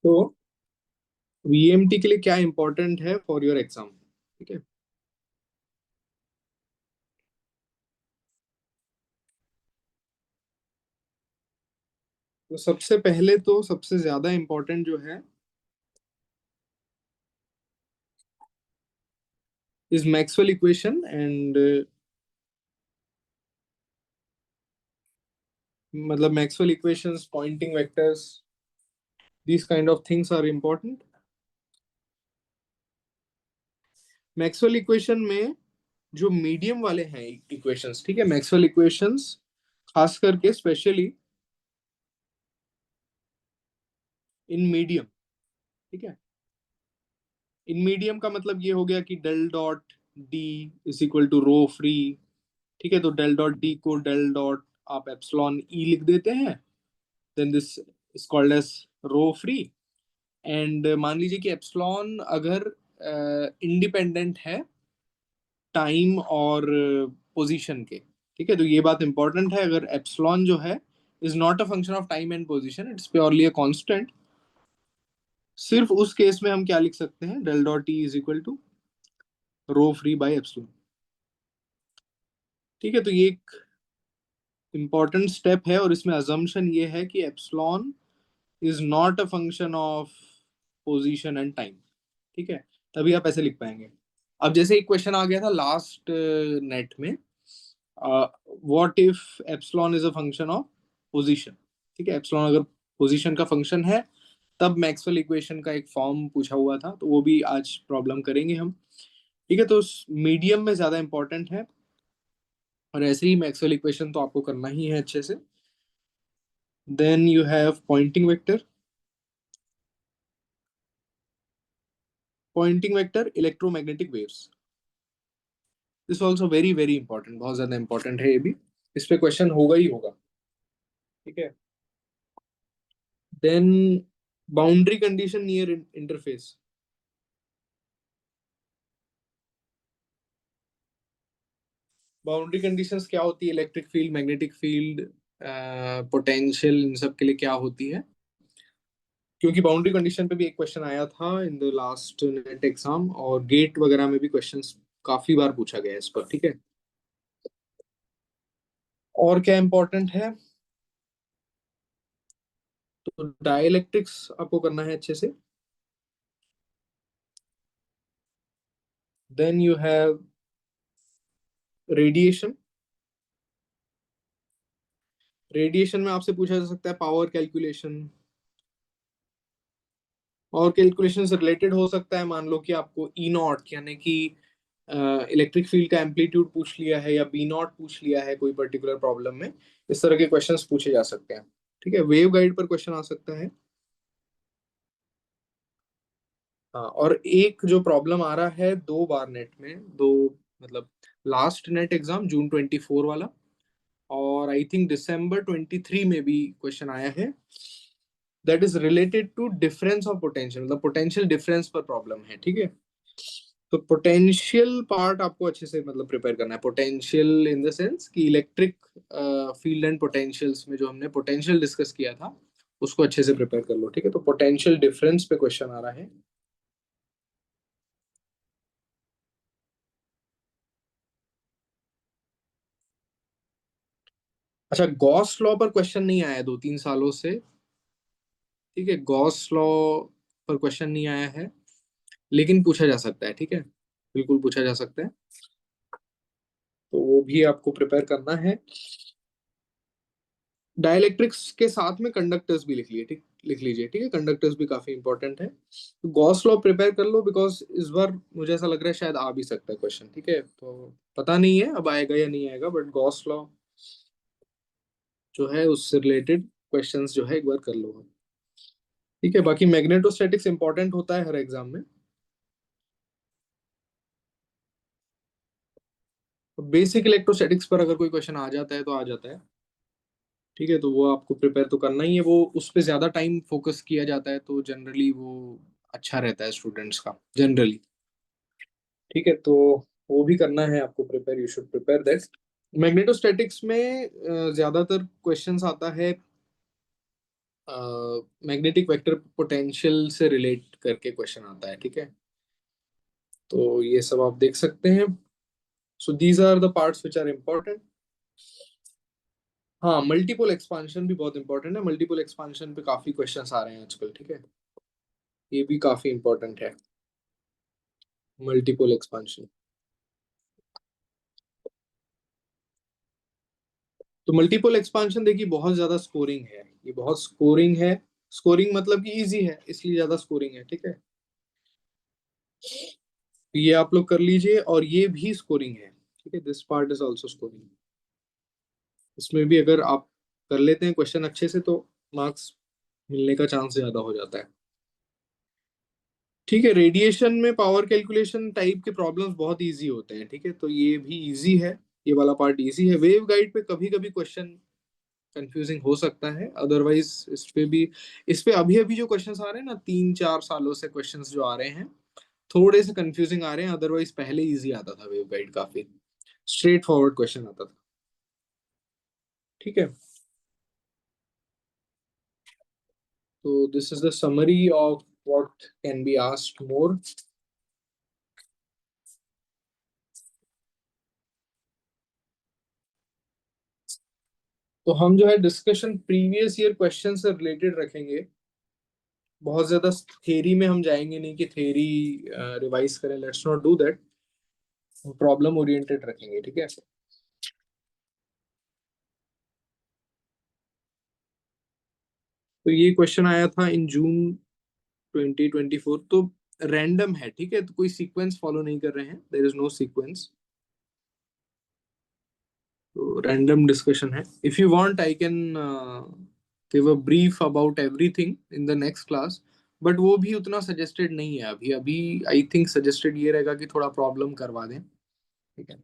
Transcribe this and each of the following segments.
तो वीएमटी के लिए क्या इंपॉर्टेंट है फॉर योर एग्जाम, ठीक है। तो सबसे पहले तो सबसे ज्यादा इंपॉर्टेंट जो है इज मैक्सवेल इक्वेशन एंड मतलब Maxwell equations, Poynting vectors, these kind of things are important। Maxwell equation में जो मीडियम वाले हैं इक्वेशंस, ठीक है, मैक्सवेल इक्वेशंस खास करके स्पेशली इन मीडियम, ठीक है। इन मीडियम का मतलब ये हो गया कि del dot D is equal to rho free, ठीक है। तो डेल डॉट डी को डेल डॉट आप एप्सिलॉन ई लिख देते हैं, then this is called as rho free. And मान लीजिए कि एप्सिलॉन अगर इंडिपेंडेंट है टाइम और पोजीशन के, ठीक है। तो ये बात इंपॉर्टेंट है, अगर एप्सिलॉन जो है is not a function of time and position, it's purely a constant, सिर्फ उस केस में हम क्या लिख सकते हैं, del dot T is equal to rho free by epsilon, ठीक है। तो ये एक इंपॉर्टेंट स्टेप है और इसमें अजम्पशन ये है कि epsilon is not a function of position and time, ठीक है। तभी आप ऐसे लिख पाएंगे। अब जैसे एक क्वेश्चन आ गया था लास्ट नेट में, what if epsilon is a function of position, ठीक है। एप्सिलॉन अगर पोजीशन का फंक्शन है तब मैक्सवेल इक्वेशन का एक फॉर्म पूछा हुआ था, तो वो भी आज प्रॉब्लम करेंगे हम, ठीक है। तो मीडियम में ज्यादा इंपॉर्टेंट है और ऐसे ही मैक्सवेल इक्वेशन तो आपको करना ही है अच्छे से। Then you have Poynting vector, Poynting vector electromagnetic waves, this also very very important, बहुत ज्यादा इंपॉर्टेंट है ये भी, इस पे क्वेश्चन होगा ही होगा, ठीक है। Then boundary condition near interface, boundary conditions क्या होती है, electric field, magnetic field, potential, इन सब के लिए क्या होती है, क्योंकि बाउंड्री कंडीशन पे भी एक क्वेश्चन आया था in the last net exam, और गेट वगैरह में भी क्वेश्चंस काफी बार पूछा गया है इस पर, ठीक है। और क्या इंपॉर्टेंट है, तो डाइलेक्ट्रिक्स आपको करना है अच्छे से। Then you have radiation, radiation में आपसे पूछा जा सकता है पावर कैलकुलेशन, और कैलकुलेशन से रिलेटेड हो सकता है, मान लो कि आपको ई नॉट यानी कि इलेक्ट्रिक फील्ड का एम्पलीट्यूड पूछ लिया है या बी नॉट पूछ लिया है कोई पर्टिकुलर प्रॉब्लम में, इस तरह के क्वेश्चंस पूछे जा सकते हैं, ठीक है। वेव गाइड पर क्वेश्चन आ सकता है। हाँ, और एक जो प्रॉब्लम आ रहा है दो बार नेट में, दो मतलब लास्ट नेट एग्जाम जून 24 वाला, और आई थिंक दिसंबर 23 में भी क्वेश्चन आया है, that is related to difference of potential, मतलब पोटेंशियल डिफरेंस पर प्रॉब्लम है, ठीक है। तो पोटेंशियल पार्ट आपको अच्छे से मतलब प्रिपेयर करना है, पोटेंशियल इन द सेंस कि इलेक्ट्रिक फील्ड एंड पोटेंशियल्स में जो हमने पोटेंशियल डिस्कस किया था उसको अच्छे से प्रिपेयर कर लो, ठीक है। तो पोटेंशियल डिफरेंस पे क्वेश्चन आ रहा है। अच्छा, गॉस लॉ पर क्वेश्चन नहीं आया 2-3 सालों से, ठीक है। गॉस लॉ पर क्वेश्चन नहीं आया है, लेकिन पूछा जा सकता है, ठीक है, बिल्कुल पूछा जा सकता है, तो वो भी आपको प्रिपेयर करना है। डाइलेक्ट्रिक्स के साथ में कंडक्टर्स भी लिख लिए, ठीक, लिख लीजिए, ठीक है, कंडक्टर्स भी काफी इंपॉर्टेंट है। तो गॉस लॉ प्रिपेयर कर लो, बिकॉज इस बार मुझे ऐसा लग रहा है शायद आ भी सकता है क्वेश्चन, ठीक है। तो पता नहीं है अब आएगा या नहीं आएगा, बट गॉस लॉ जो है उससे रिलेटेड क्वेश्चंस जो है एक बार कर लो, ठीक है। बाकी मैग्नेटोस्टैटिक्स इंपॉर्टेंट होता है हर एग्जाम में, बेसिक इलेक्ट्रोस्टैटिक्स पर अगर कोई क्वेश्चन आ जाता है तो आ जाता है, ठीक है। तो वो आपको प्रिपेयर तो करना ही है, वो उस पर ज्यादा टाइम फोकस किया जाता है, तो जनरली वो अच्छा रहता है स्टूडेंट्स का जनरली, ठीक है। तो वो भी करना है आपको prepare, you should prepare that. Magnetostatics में ज्यादातर क्वेश्चंस आता है मैग्नेटिक वेक्टर पोटेंशियल से रिलेट करके क्वेश्चन आता है, ठीक है। तो ये सब आप देख सकते हैं। So these are the parts which are important. हाँ, मल्टीपल एक्सपांशन भी बहुत इंपॉर्टेंट है। मल्टीपल एक्सपांशन पे काफी क्वेश्चंस आ रहे हैं आजकल, ठीक है। ये भी काफी इंपॉर्टेंट है, मल्टीपल एक्सपांशन। तो मल्टीपल एक्सपांशन देखिए बहुत ज्यादा स्कोरिंग है, ये बहुत स्कोरिंग है। स्कोरिंग मतलब कि इजी है इसलिए ज्यादा स्कोरिंग है, ठीक है। तो ये आप लोग कर लीजिए, और ये भी स्कोरिंग है, ठीक है। This part is also scoring. इसमें भी अगर आप कर लेते हैं क्वेश्चन अच्छे से तो मार्क्स मिलने का चांस ज्यादा हो जाता है, ठीक है। रेडिएशन में पावर कैलकुलेशन टाइप के प्रॉब्लम्स बहुत इजी होते हैं, ठीक है। तो ये भी इजी है, ये वाला पार्ट इजी है। वेव गाइड पे कभी कभी क्वेश्चन कंफ्यूजिंग हो सकता है, अदरवाइज इस पे अभी अभी जो क्वेश्चंस आ रहे हैं ना, 3-4 सालों से क्वेश्चंस जो आ रहे हैं थोड़े से कंफ्यूजिंग आ रहे हैं। अदरवाइज पहले इजी आता था, वेव गाइड काफी स्ट्रेट फॉरवर्ड क्वेश्चन आता था, ठीक है। तो this is the summary of what can be asked more. तो हम जो है डिस्कशन प्रीवियस ईयर क्वेश्चन से रिलेटेड रखेंगे। बहुत ज्यादा थ्योरी में हम जाएंगे नहीं कि थ्योरी रिवाइज करें, let's not do that. Problem oriented रखेंगे, ठीक है। तो ये क्वेश्चन आया था इन जून 2024। तो रैंडम है, ठीक है। तो कोई सीक्वेंस फॉलो नहीं कर रहे हैं, देयर इज नो सीक्वेंस। तो रैंडम डिस्कशन है। If you want I can give a brief about everything in the next class, but वो भी उतना सजेस्टेड नहीं है अभी। अभी आई थिंक सजेस्टेड ये रहेगा कि थोड़ा प्रॉब्लम करवा दें, ठीक है।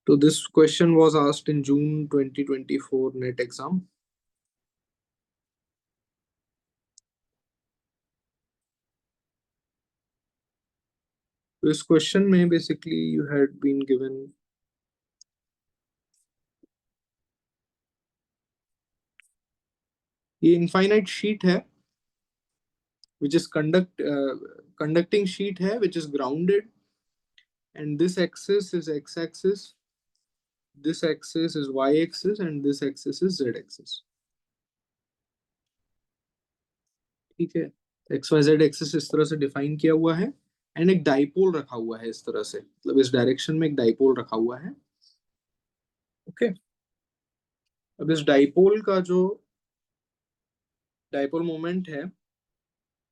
तो this question was asked in June 2024 NET exam. तो इस क्वेश्चन में basically you had been given, ये इनफाइनाइट शीट है which is conducting sheet है which is grounded, and this axis is x axis, this axis is y axis, and this axis is z axis, ठीक है। X Y Z axis इस तरह से define किया हुआ है, एंड एक डाइपोल रखा हुआ है इस तरह से, मतलब इस डायरेक्शन में एक डाइपोल रखा हुआ है, ओके। अब इस डाइपोल का जो डाइपोल मोमेंट है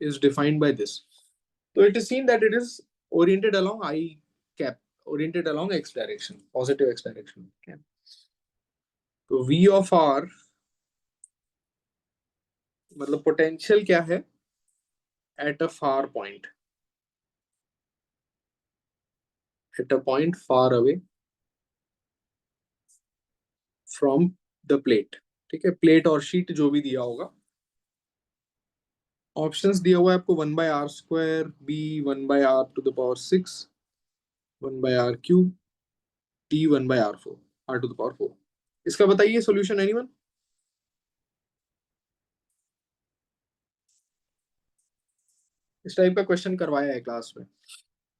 is defined by this. So it is seen that it is oriented along I cap, oriented along x direction, positive x direction. Okay. तो V of R मतलब पोटेंशियल क्या है at a far point, at a point far away from the plate, ठीक है। Plate और sheet जो भी दिया होगा, ऑप्शंस दिया हुआ है आपको 1/r², b 1/r⁶, 1/r⁵, t 1/r⁴, r⁴। इसका बताइए सॉल्यूशन एनीवन। इस टाइप का क्वेश्चन करवाया है क्लास में,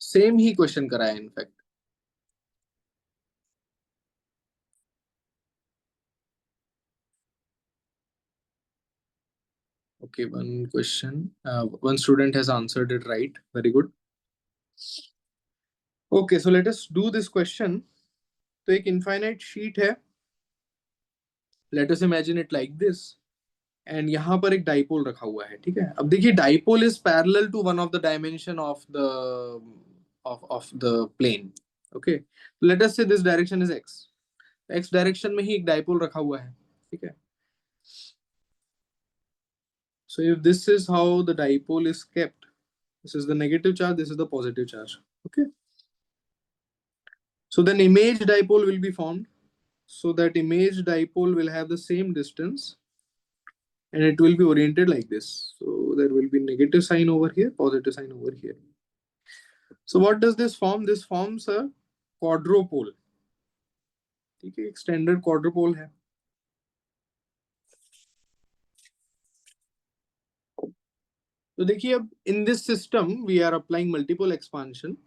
सेम ही क्वेश्चन कराया है in fact. Okay, one question. One student has answered it right. Very good. Okay, so let us do this question. तो एक infinite sheet है. Let us imagine it like this. And यहाँ पर एक dipole रखा हुआ है, ठीक है। अब देखिए dipole is parallel to one of the dimension of the plane, okay. Let us say this direction is X, X direction में ही एक डाइपोल रखा हुआ है, ठीक है। So if this is how the dipole is kept, this is the negative charge, this is the positive charge, okay. So then image dipole will be formed. So that image dipole will have the same distance and it will be oriented like this. So there will be negative sign over here, positive sign over here. So what does this form? This forms a quadrupole. ठीक है, एक standard quadrupole है. तो देखिए अब in this system we are applying multipole expansion.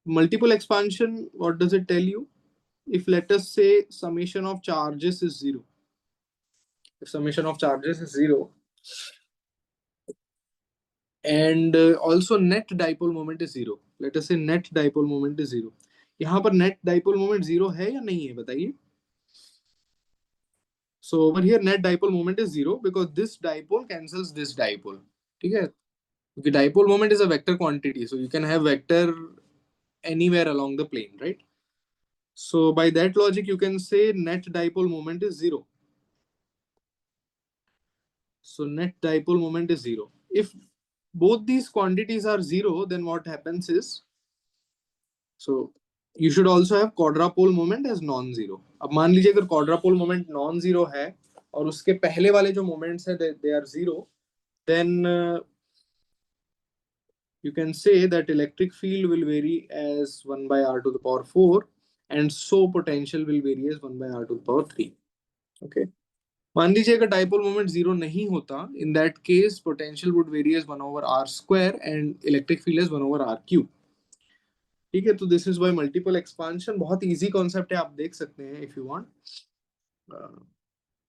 Multiple expansion, what does it tell you? If let us say summation of charges is zero, if summation of charges is zero, and also net dipole moment is zero, let us say net dipole moment is zero. यहाँ पर net dipole moment zero है या नहीं है बताइए. So over here net dipole moment is zero because this dipole cancels this dipole. ठीक है, क्योंकि dipole moment is a vector quantity, so you can have vector anywhere along the plane, right? So by that logic you can say net dipole moment is zero. So net dipole moment is zero. If both these quantities are zero, then what happens is, so you should also have quadrupole moment as non-zero. अब मान लीजिए अगर quadrupole moment non-zero है और उसके पहले वाले जो moments है they are zero, then you can say that electric field will vary as 1 by r to the power 4, and so potential will vary as 1 by r to the power 3. Okay. मान लीजिए अगर dipole moment zero नहीं होता, in that case potential would vary as 1/r² and electric field as 1/r³. ठीक है, तो this is by multipole expansion. बहुत easy concept है, आप देख सकते हैं इफ यू वांट.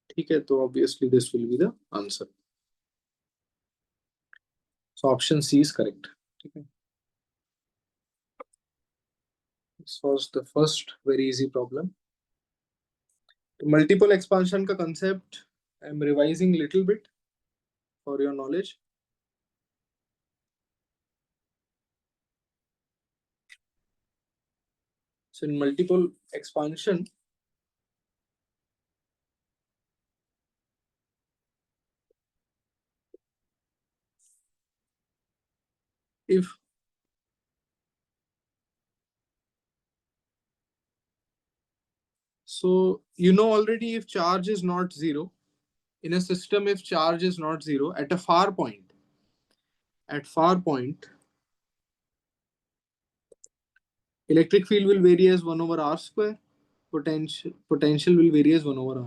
ठीक है, तो obviously this will be the answer. So option C is correct. ठीक है, this was the first very easy problem. Multiple expansion का concept I am revising little bit for your knowledge. So in multiple expansion, if so you know already, if charge is not zero in a system, if charge is not zero at a far point, electric field will vary as 1/r², potential will vary as 1/r.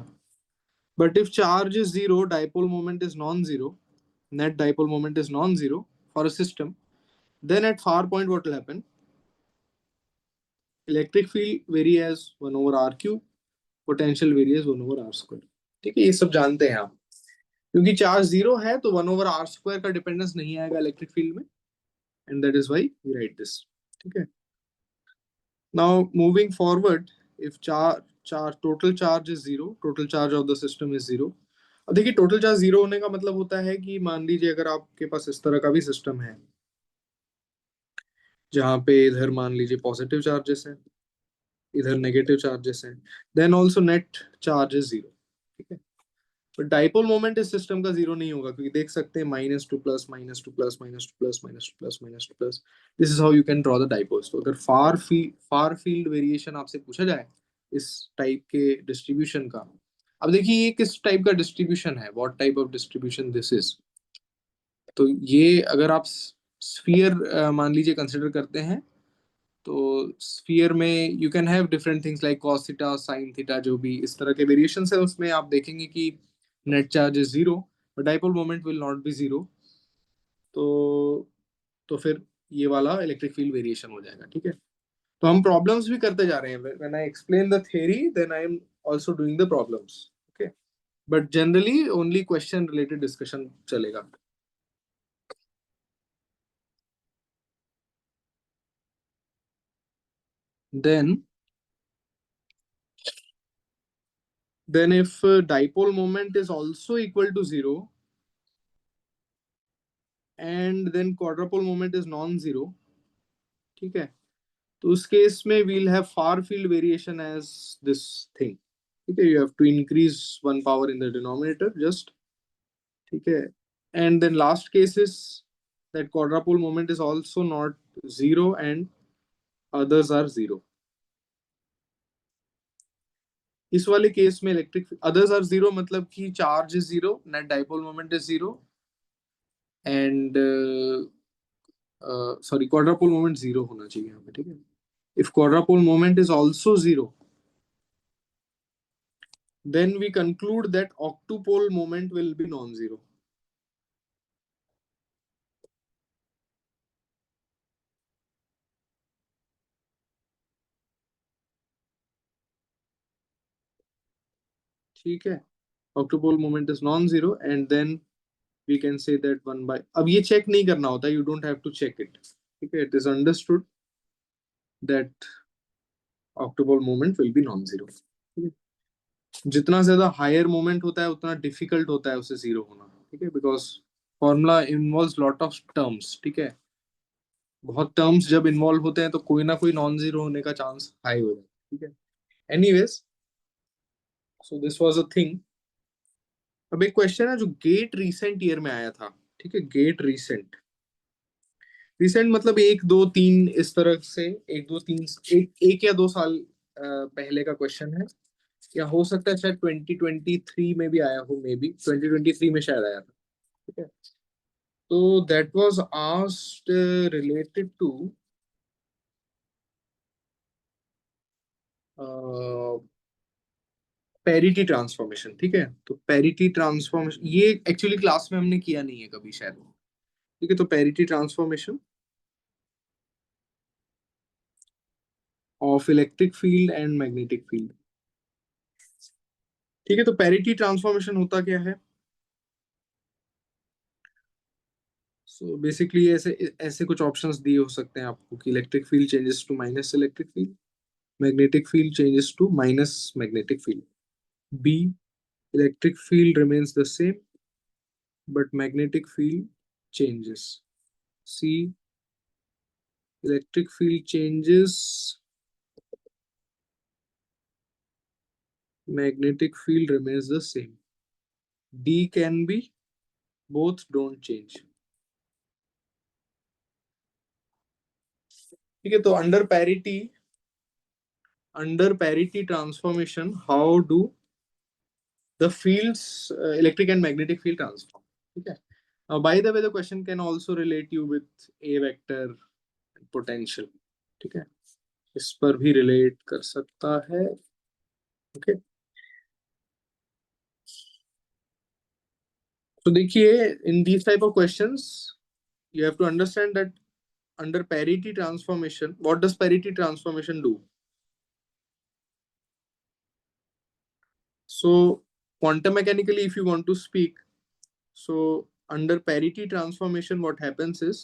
But if charge is zero, dipole moment is non-zero, net dipole moment is non-zero for a system, then at far point what will happen? Electric field vary as 1/r³, potential vary as 1/r². ठीक है, ये सब जानते हैं आप. क्योंकि charge zero है तो 1/r² का डिपेंडेंस नहीं आएगा इलेक्ट्रिक फील्ड में, and that is why we write this. ठीक है, now moving forward, if charge total charge is zero, total charge of the system is zero. अब देखिए टोटल चार्ज जीरो होने का मतलब होता है कि मान लीजिए अगर आपके पास इस तरह का भी सिस्टम है जहां पे इधर मान लीजिए पॉजिटिव चार्जेस हैं, इधर नेगेटिव चार्जेस हैं, then also net charge is zero. ठीक है, तो डाइपोल मोमेंट इस सिस्टम का जीरो नहीं होगा, क्योंकि देख सकते हैं -2 plus -2 plus -2 plus -2 plus -2 plus. This is how you can draw the dipoles. तो अगर फार फील्ड वेरिएशन आपसे पूछा जाए इस टाइप के डिस्ट्रीब्यूशन का, अब देखिए ये किस टाइप का डिस्ट्रीब्यूशन है, what type of distribution this is. तो ये अगर आप स्फीयर मान लीजिए कंसिडर करते हैं, तो स्फीयर में you can have different things like cos theta sin theta, जो भी इस तरह के वेरिएशन है उसमें आप देखेंगे कि net charge is zero, but dipole moment will not be zero. तो फिर ये वाला इलेक्ट्रिक फील्ड वेरिएशन हो जाएगा. ठीक है, तो हम प्रॉब्लम्स भी करते जा रहे हैं. When I explain the theory then I am also doing the problems. Okay, but generally only question related discussion चलेगा. then then if dipole moment is also equal to zero and then quadrupole moment is non-zero, ठीक है, तो उस case में we'll have far field variation as this thing. ठीक है, you have to increase one power in the denominator just. ठीक है, and then last case is that quadrupole moment is also not zero and others are zero. इस वाले case में electric others are zero मतलब कि charge is zero, net dipole moment is zero, and sorry quadrupole moment zero होना चाहिए यहाँ पे. ठीक है, if quadrupole moment is also zero, then we conclude that octupole moment will be non-zero. ठीक है, octupole moment is non-zero and then we can say that 1 by, अब ये चेक नहीं करना होता, you don't have to check it. ठीक है, it is understood that octupole moment will be non-zero. ठीक है, जितना ज्यादा हायर मोमेंट होता है उतना डिफिकल्ट होता है उसे जीरो होना. ठीक है, because formula involves lot of terms. ठीक है, बहुत टर्म्स जब इन्वॉल्व होते हैं तो कोई ना कोई नॉन जीरो होने का चांस हाई हो जाता है. ठीक है, anyways, so this was a thing. अब एक क्वेश्चन है जो गेट रीसेंट ईयर में आया था. ठीक है, गेट रीसेंट, रिसेंट मतलब एक दो तीन इस तरह से, एक दो तीन, एक या 2 साल पहले का क्वेश्चन है, या हो सकता है शायद 2023 में भी आया हो, मे बी 2023 में शायद आया था. ठीक है, तो that was asked related to parity transformation. ठीक है, तो पैरिटी ट्रांसफॉर्मेशन ये एक्चुअली क्लास में हमने किया नहीं है कभी शायद. ठीक है, तो parity transformation of electric field and magnetic field. ठीक है, तो पैरिटी ट्रांसफॉर्मेशन होता क्या है? सो बेसिकली ऐसे ऐसे कुछ ऑप्शंस दिए हो सकते हैं आपको कि electric field changes to minus electric field, magnetic field changes to minus magnetic field. B, electric field remains the same but magnetic field changes. C, electric field changes, magnetic field remains the same. D can be both don't change. ठीक है, तो under parity transformation, how do the fields, electric and magnetic field transform? ठीक है, now by the way the question can also relate you with A vector potential. ठीक है, इस पर भी रिलेट कर सकता है. ओके, तो देखिए in these type of questions you have to understand that under parity transformation, what does parity transformation do? So quantum mechanically if you want to speak, so under parity transformation what happens is,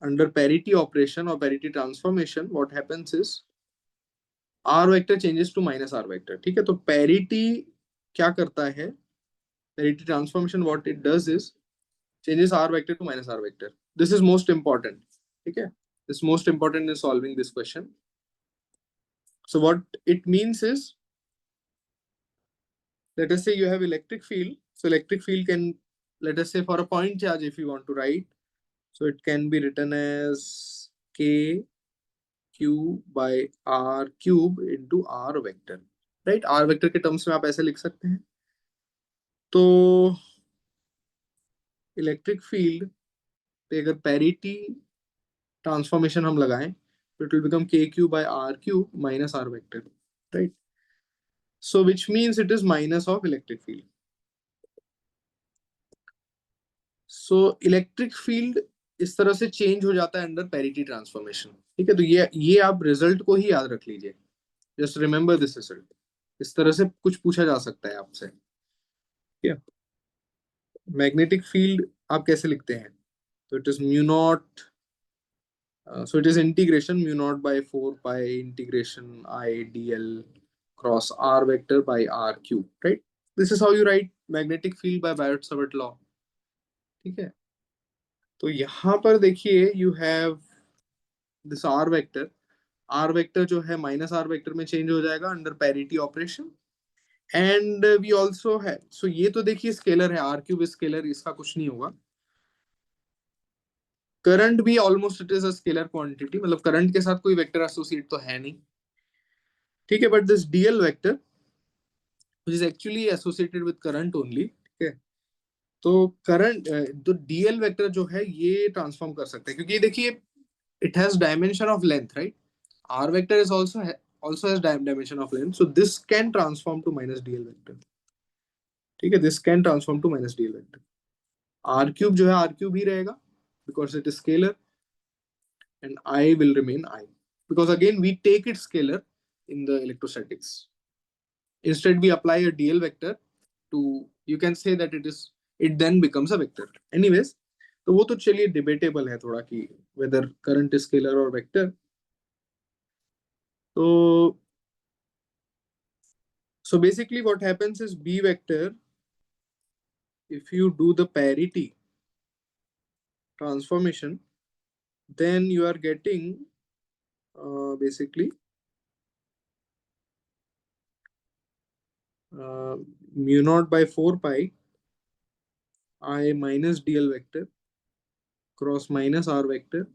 under parity operation or parity transformation what happens is r vector changes to minus r vector. ठीक है, तो parity क्या करता है, parity transformation what it does is changes r vector to minus r vector. This is most important. ठीक है, this is most important in solving this question. So what it means is, let us say you have electric field. So electric field can, let us say for a point charge if you want to write, so it can be written as k q by r cube into r vector. right, r vector के terms में आप ऐसे लिख सकते हैं. तो electric field पे अगर पैरिटी ट्रांसफॉर्मेशन हम लगाएं तो it will become K Q by R Q minus R vector. Right, so which means it is minus of electric field. So electric field इस तरह से चेंज हो जाता है अंडर पैरिटी ट्रांसफॉर्मेशन. ठीक है, तो ये आप रिजल्ट को ही याद रख लीजिए. Just remember this result. इस तरह से कुछ पूछा जा सकता है आपसे. ठीक है, मैग्नेटिक फील्ड आप कैसे लिखते हैं, तो it is mu naught, so it is integration mu naught by 4 pi integration I dl cross r vector by r cube. Right, this is how you write magnetic field by Biot-Savart law. ठीक है, तो यहां पर देखिए you have this r vector जो है minus r vector में change हो जाएगा under parity operation. And we also है, सो ये तो देखिए स्केलर है, r क्यूब स्केलर, इसका कुछ नहीं होगा. करंट भी almost it is a scalar quantity, मतलब करंट के साथ कोई वेक्टर एसोसिएट तो है नहीं. ठीक है, but this DL vector which is actually associated with current only. ठीक है, तो करंट, तो डीएल वेक्टर जो है ये ट्रांसफॉर्म कर सकते हैं, क्योंकि देखिए it has dimension of length. Right, R vector is also also has dimension of length, so this can transform to minus dl vector. ठीक है, this can transform to minus dl vector. r cube जो है r cube ही रहेगा because it is scalar, and I will remain I, because again we take it scalar in the electrostatics. Instead we apply a dl vector to, you can say that it then becomes a vector. Anyways, तो वो तो चलिए debatable है थोड़ा कि whether current is scalar or vector. So basically what happens is B vector, if you do the parity transformation, then you are getting basically mu naught by 4 pi I minus dl vector cross minus r vector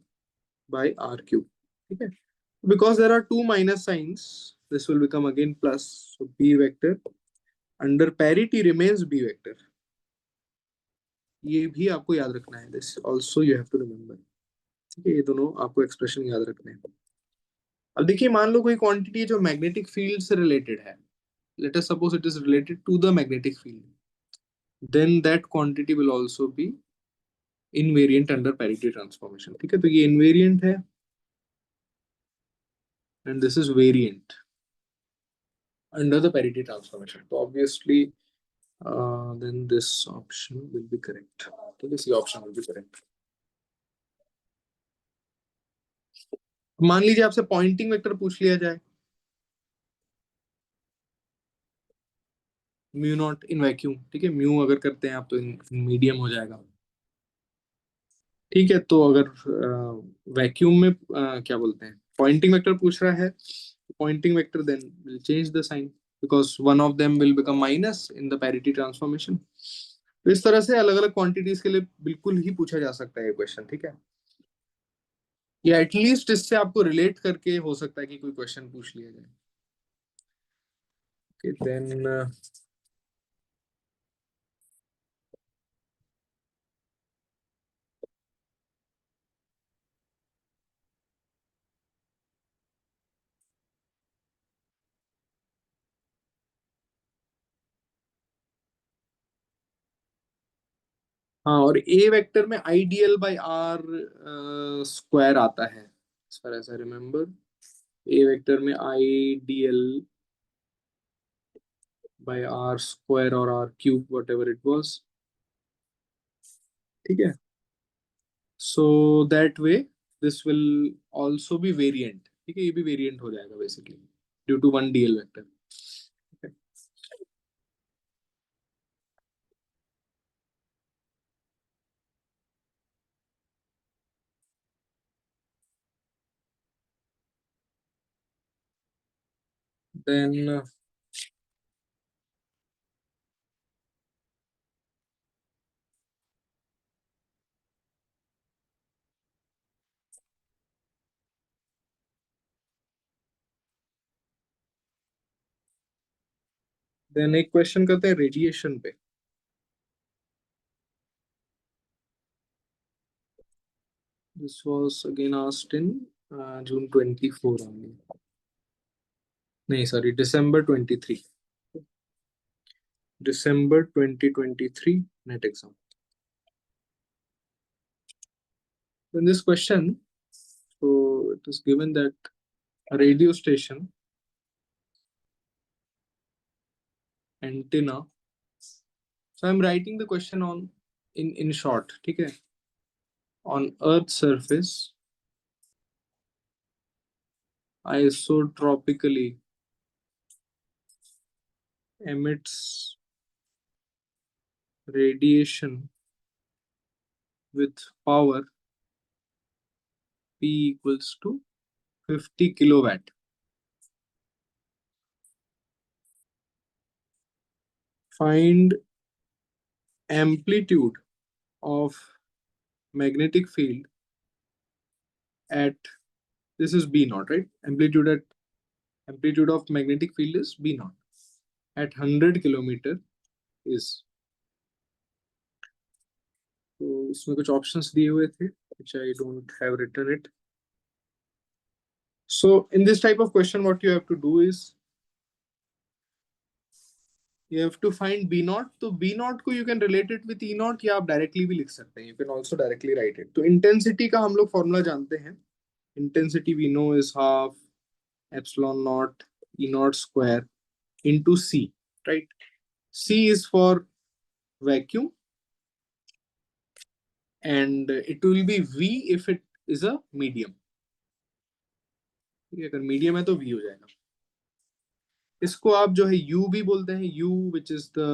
by r cube. Okay. Because there are two minus signs, this will become again plus. So B vector under parity remains B vector. ये भी आपको याद रखना है. This also you have to remember. ठीक है, ये दोनों आपको एक्सप्रेशन याद रखने हैं. अब देखिए, मान लो कोई क्वांटिटी है जो मैग्नेटिक फील्ड से रिलेटेड है. Let us suppose it is related to the magnetic field, then that quantity will also be invariant under parity transformation. ठीक है, तो ये इनवेरिएंट है and this is variant under the parity transformation. तो obviously then this option will be correct. तो this option will be correct. मान लीजिए आपसे पॉइंटिंग वेक्टर पूछ लिया जाए, म्यू नॉट इन वैक्यूम. ठीक है, म्यू अगर करते हैं आप तो इन मीडियम हो जाएगा. ठीक है, तो अगर वैक्यूम में क्या बोलते हैं, पॉइंटिंग वेक्टर पूछ रहा है, Poynting vector then will change the sign because one of them will become minus in the parity transformation. तो इस तरह से अलग अलग क्वांटिटीज के लिए बिल्कुल ही पूछा जा सकता है ये क्वेश्चन. ठीक है, या एटलीस्ट इससे आपको रिलेट करके हो सकता है कि कोई क्वेश्चन पूछ लिया जाए. ओके, देन हाँ, और ए वेक्टर में आइडियल बाय आर स्क्वायर आता है, as far as I remember. A vector में आइडियल बाय आर स्क्वायर और R cube whatever it was. ठीक है, so that way this will also be variant. ठीक है, ये भी वेरिएंट हो जाएगा basically due to one DL vector. Then एक क्वेश्चन करते हैं रेडिएशन पे. This was again asked in June 24 only. नहीं, sorry, December 23. December 2023 net exam. In this question, so it is given that a radio station antenna. So I'm writing the question on in short. ठीक है, on Earth's surface, isotropically emits radiation with power P equals to 50 kilowatt. Find amplitude of magnetic field at, this is B naught, right? Amplitude of magnetic field is B naught at 100 kilometer is. तो इसमें कुछ options दिए हुए थे which I don't have written it. So in this type of question, what you have to do is you have to find B naught. तो B naught को you can relate it with E naught या आप directly भी लिख सकते हैं. You can also directly write it. तो intensity का हम लोग formula जानते हैं. Intensity we know is half epsilon naught E naught square into C, right? C is for vacuum and it will be V if it is a medium. ठीक है, अगर medium है तो V हो जाएगा. इसको आप जो है U भी बोलते हैं, U which is the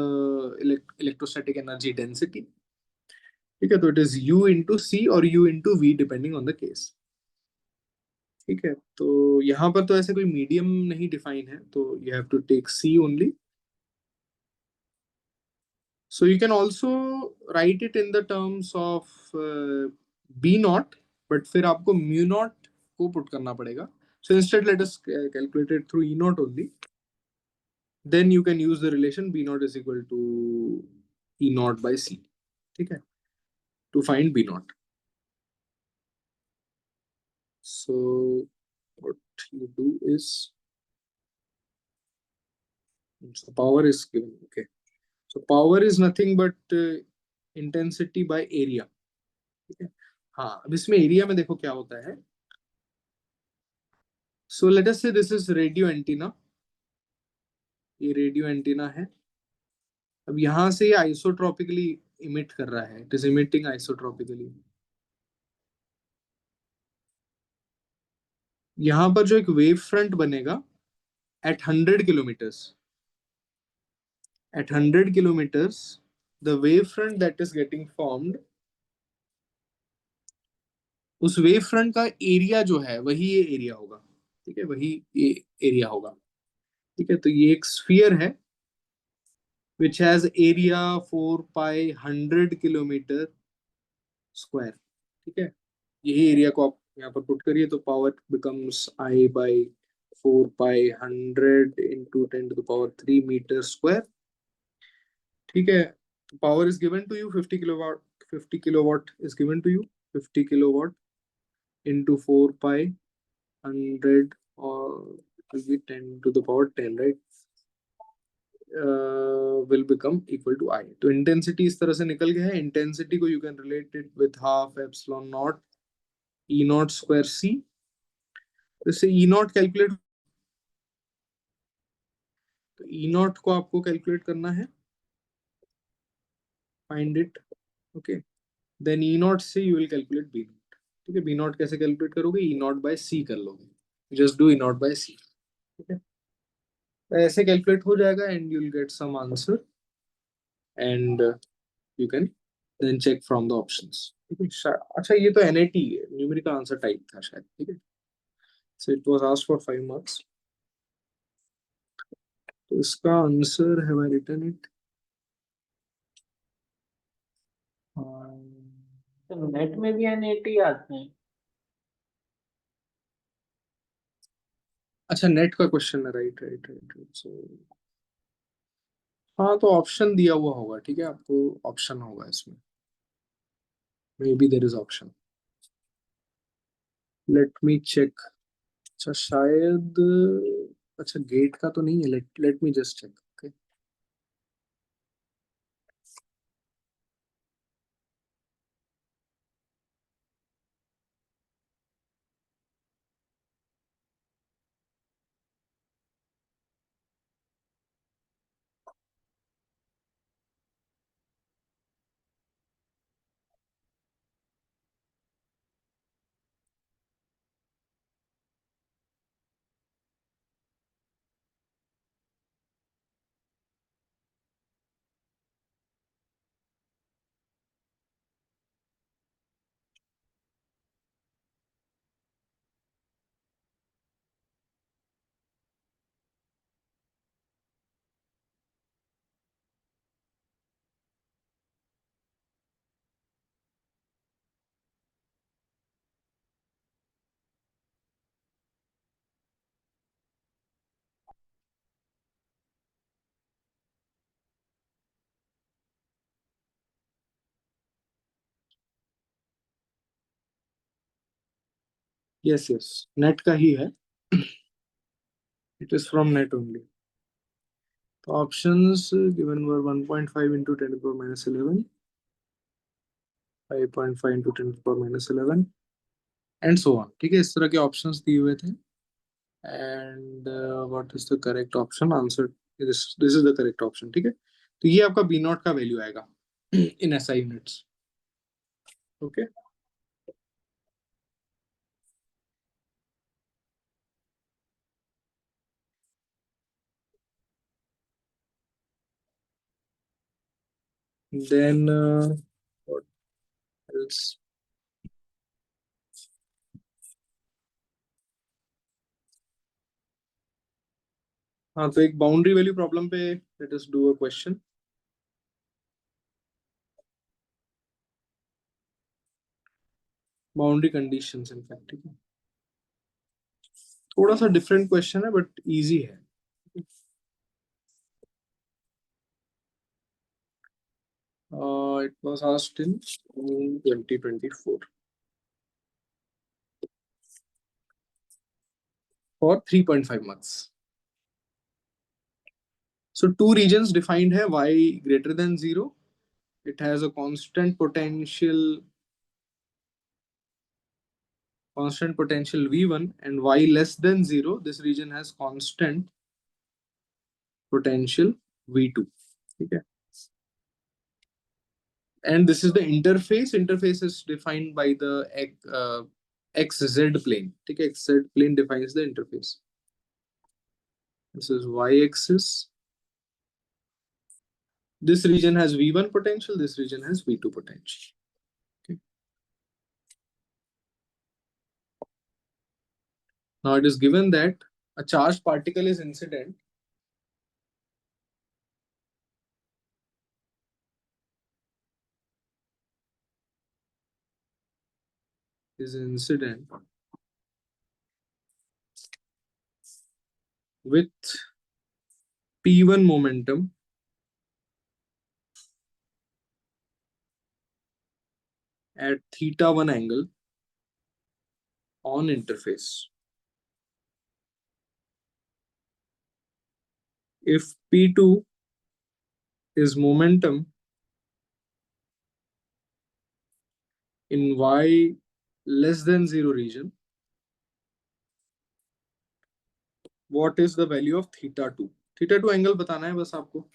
electrostatic energy density. ठीक है, तो it is U into C और U into V depending on the case. ठीक है, तो यहाँ पर तो ऐसे कोई मीडियम नहीं डिफाइन है, तो you have to take C only. So you can also write it in the terms of B naught, but फिर आपको mu naught को पुट करना पड़ेगा. So instead let us calculate it through E naught only. Then you can use the relation B naught is equal to E naught by C. ठीक है, to find B naught. So what you do is, so power is given. Okay, so power is nothing but intensity by area. ठीक है, हाँ अब इसमें area में देखो क्या होता है. So let us say this is radio antenna. ये रेडियो एंटीना है. अब यहाँ से ये आइसोट्रॉपिकली इमिट कर रहा है. It is emitting isotropically. यहाँ पर जो एक वेव फ्रंट बनेगा at 100 kilometres. At 100 kilometres the wave front that is getting formed, उस वेव फ्रंट का एरिया जो है वही ये एरिया होगा. ठीक है, वही ये एरिया होगा. ठीक है, तो ये एक स्फीयर है which has area 4 pi 100 kilometre square. ठीक है, यही एरिया को आप यहाँ पर पुट करिए तो power becomes I by 4 pi 100 into 10 to the power 3 metre square. ठीक है, power is given to you 50 kilowatt. 50 kilowatt is given to you. 50 kilowatt into 4 pi 100 or it will be 10 to the power 10, right? Will become equal to I. तो intensity इस तरह से निकल गया है. Intensity को you can relate it with half epsilon not E not square C. इससे E not calculate, तो E नॉट को आपको कैलकुलेट करना है. Find it. Okay, then E not से you will calculate B not. ठीक है, B नॉट कैसे कैलकुलेट करोगे? E नॉट बाय C कर लोगे. Just do E not by C. ठीक है, तो ऐसे कैलकुलेट हो जाएगा and you will get some answer and you can then check from the options. ठीक है, अच्छा ये तो NAT है, न्यूमेरिकल आंसर टाइप था शायद. ठीक है, so it was asked for 5 marks. तो इसका आंसर है, I written it. तो नेट में भी एनएटी आते हैं. अच्छा नेट का क्वेश्चन है. Right right right right. So हाँ, तो ऑप्शन दिया हुआ होगा. ठीक है, आपको ऑप्शन होगा इसमें. Maybe there is option. Let me check. अच्छा शायद, अच्छा गेट का तो नहीं है. Let me just check. Okay, yes yes, NET का ही है. It is from net only. तो options given were 1.5 into 10 to the power minus 11, 5.5 into 10 to the power minus 11 and so on. ठीक है, इस तरह के ऑप्शंस दिए हुए थे. And what is the correct option? Answer this is the correct option. ठीक है, तो ये आपका बी नॉट का वैल्यू आएगा in SI units. Okay, then what else? हाँ, तो एक बाउंड्री वैल्यू प्रॉब्लम पे late us do a question. Boundary conditions in fact. ठीक है, थोड़ा सा डिफरेंट क्वेश्चन है बट इजी है. It was asked in 2024 for 3.5 marks. So two regions defined है, y greater than 0. It has a constant potential V1, and y less than 0. This region has constant potential V2. ठीक है, and this is the interface. Interface is defined by the xz plane. ठीक है, xz plane defines the interface. This is y-axis. This region has V1 potential. This region has V2 potential. Okay. Now it is given that a charged particle is incident with P1 momentum at θ1 angle on interface. If P2 is momentum in y less than 0 region, what is the value of θ2? θ2 angle बताना है बस आपको.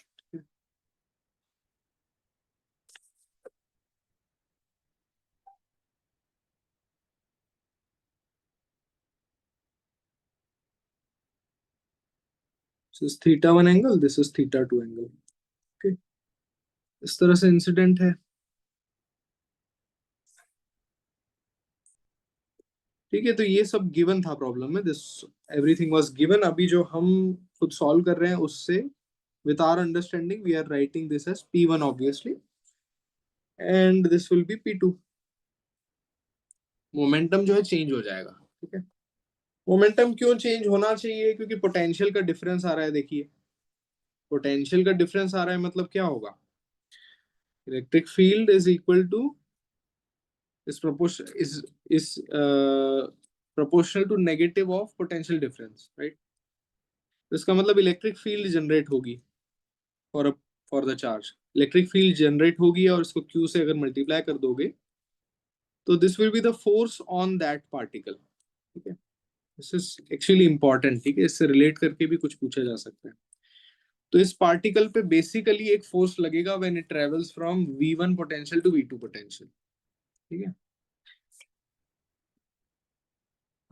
This is θ1 angle, this is θ2 angle. Okay, इस तरह से incident है. ठीक है, तो ये सब गिवन था प्रॉब्लम में. This everything was given. अभी जो हम खुद सॉल्व कर रहे हैं उससे with our understanding we are writing this as P1 obviously, and this will be P2. Momentum जो है चेंज हो जाएगा. ठीक है, मोमेंटम क्यों चेंज होना चाहिए? क्योंकि पोटेंशियल का डिफरेंस आ रहा है. देखिए, पोटेंशियल का डिफरेंस आ रहा है मतलब क्या होगा? Electric field is equal to is proportion is proportional to negative of potential difference, right? तो इसका मतलब इलेक्ट्रिक फील्ड जनरेट होगी for for the charge. Electric field generate होगी और इसको Q से अगर मल्टीप्लाई कर दोगे तो this will be the force on that particle. ठीक है, दिस इज एक्चुअली इंपॉर्टेंट. ठीक है, इससे रिलेट करके भी कुछ पूछा जा सकता है. तो इस पार्टिकल पे बेसिकली एक फोर्स लगेगा when it travels from V1 potential to V2 potential. ठीक है,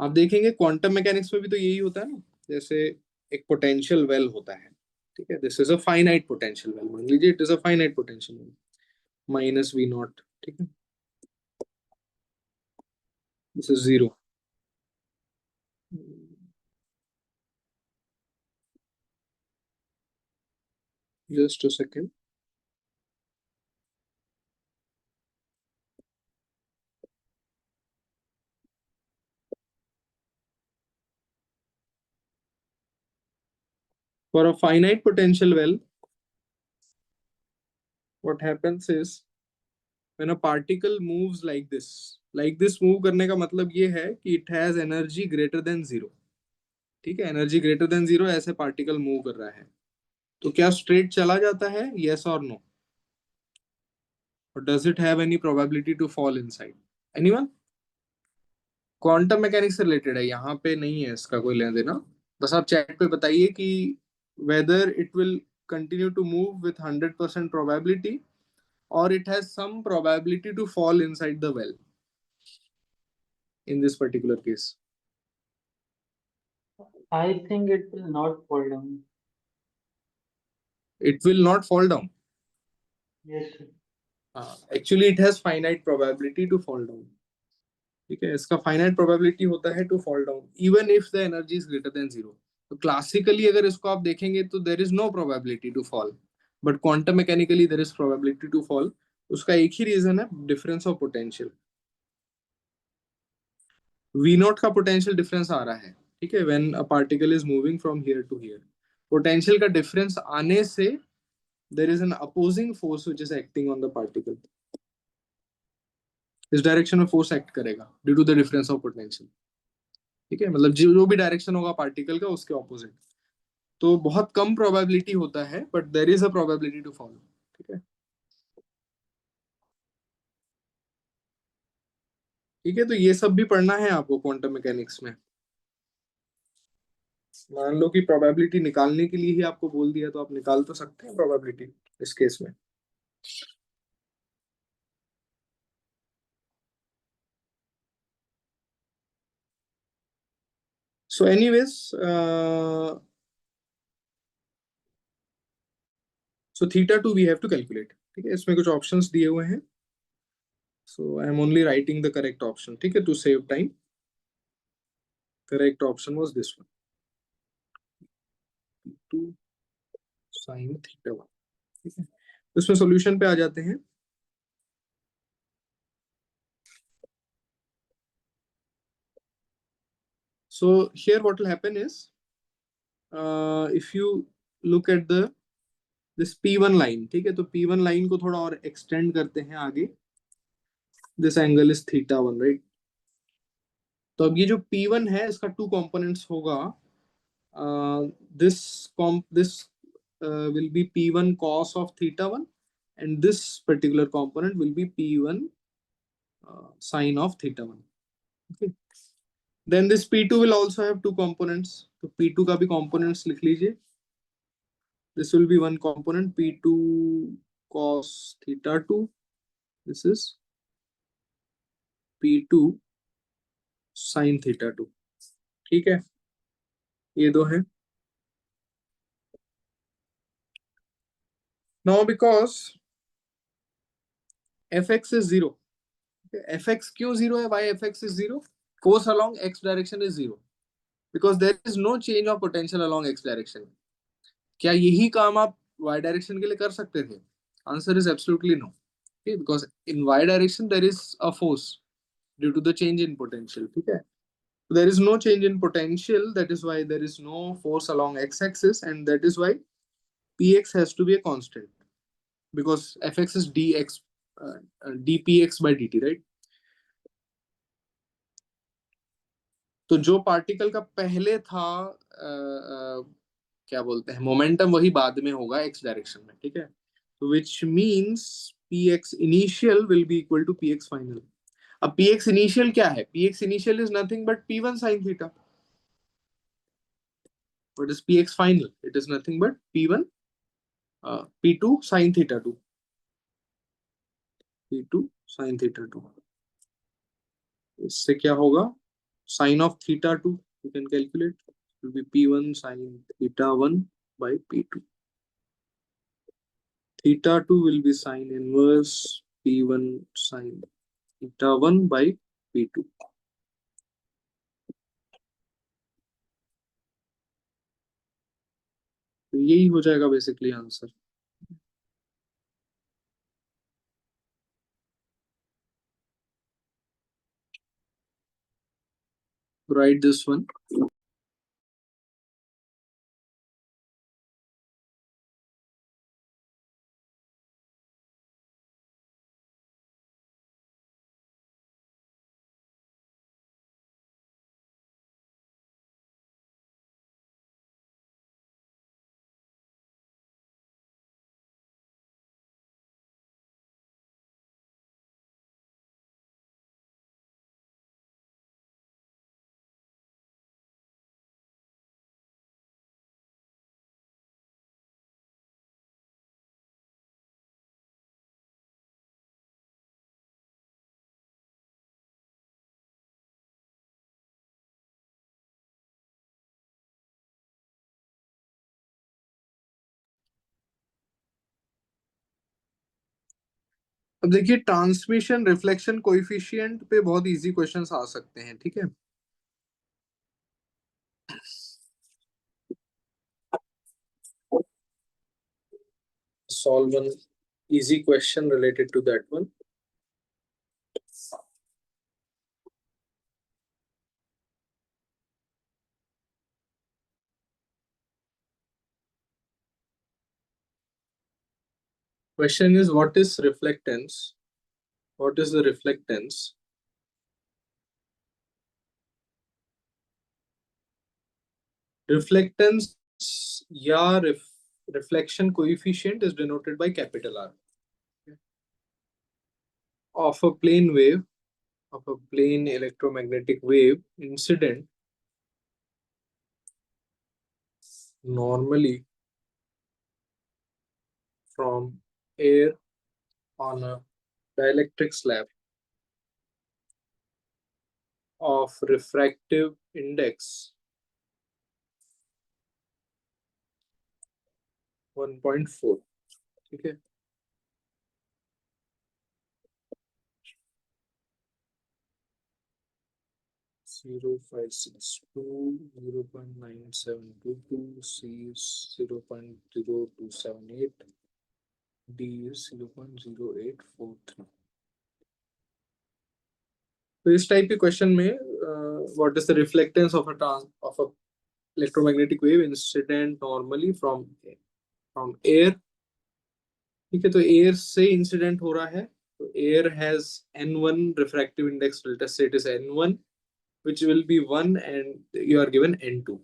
आप देखेंगे क्वांटम मैकेनिक्स में भी तो यही होता है ना. जैसे एक पोटेंशियल वेल होता है. ठीक है, this is a finite potential well. मान लीजिए it is a finite potential well minus V0. ठीक है, this is 0. Just a second. For a finite potential well, what happens is when a particle moves like this move करने का मतलब ये है कि it has energy greater than 0. ठीक है, एनर्जी ग्रेटर देन जीरो, ऐसे पार्टिकल मूव कर रहा है, तो क्या स्ट्रेट चला जाता है, यस और नो? और does it have any probability to fall inside? Anyone? Quantum mechanics से रिलेटेड है, यहाँ पे नहीं है इसका कोई लेना देना। बस आप चैट पे बताइए कि whether it will continue to move with 100% probability or it has some probability to fall inside the well in this particular case. I think it will not fall down. It will not fall down. Yes, sir. Actually it has finite probability to fall down. ठीक है, इसका finite probability होता है to fall down even if the energy is greater than zero. तो classically अगर इसको आप देखेंगे तो there is no probability to fall, but quantum mechanically there is probability to fall. उसका एक ही रीजन है, difference of potential. V naught का पोटेंशियल डिफरेंस आ रहा है, ठीक है, when a particle is moving from here to here, potential का डिफरेंस आने से there is an opposing force which is acting on the particle. इस डायरेक्शन में फोर्स एक्ट करेगा due to the difference of potential. ठीक है, मतलब जो भी डायरेक्शन होगा पार्टिकल का उसके ऑपोजिट। तो बहुत कम प्रोबेबिलिटी होता है, but there is a probability to follow. ठीक है, ठीक है, तो ये सब भी पढ़ना है आपको क्वांटम मैकेनिक्स में। मान लो कि प्रोबेबिलिटी निकालने के लिए ही आपको बोल दिया, तो आप निकाल तो सकते हैं प्रोबेबिलिटी इस केस में। So anyways, so theta two we have to calculate. ठीक है, इसमें कुछ ऑप्शंस दिए हुए हैं, so I am only writing the correct option. ठीक है, to save time, correct option was this one, two sine theta one. ठीक है, तो इसमें सॉल्यूशन पे आ जाते हैं। So here what will happen is, if you look at the this P1 line, ठीक है, तो P1 लाइन को थोड़ा और एक्सटेंड करते हैं आगे। This angle is theta one, right? तो अब ये जो P1 है इसका टू कंपोनेंट्स होगा। This will be P1 cos of theta 1 and this particular component will be P1 sin of theta 1। okay, then this P2 will also have two components, तो P2 का भी components लिख लीजिए। This will be one component P2 cos theta 2, this is P2 sin theta 2। ठीक है, ये दो है। Now because fx is zero, fx क्यों zero है, why fx is zero? Force along x direction is zero because there is no change of potential along x direction। क्या यही काम आप y डायरेक्शन के लिए कर सकते थे? Answer is absolutely no, because in y direction there is a force due to the change in potential. ठीक है, there is no change in potential, that is why there is no force along x-axis, and that is why px has to be a constant because fx is dx, dpx by dt, right? तो जो particle का पहले था, क्या बोलते हैं, momentum, वही बाद में होगा एक्स डायरेक्शन में। ठीक है, तो which means px initial will be equal to px final। अब px initial क्या है? px initial is nothing but p1 sin theta। what is px final? It is nothing but p1 p2 sin theta 2, p2 sin theta 2। इससे क्या होगा, sin of theta 2 you can calculate, will be p1 sin theta 1 by p2। theta 2 will be sin inverse p1 sin theta 1 by p2। तो यही हो जाएगा basically answer. write this one। अब देखिए transmission reflection coefficient पे बहुत easy questions आ सकते हैं, ठीक है। Solve one easy question related to that one. Question is, what is reflectance? What is the reflectance reflectance या reflection coefficient is denoted by capital R of a plane wave, of a plane electromagnetic wave incident normally from air on a dielectric slab of refractive index 1.4, ठीक है। 0.562, 0.9722, C is 0.0278, D is 0.0843। तो इस type के question में what is the reflectance of a electromagnetic wave incident normally from air, ठीक है। तो air से इंसिडेंट हो रहा है, तो air has n1 refractive index, let us say it is n1 which will be 1 and you are given n2,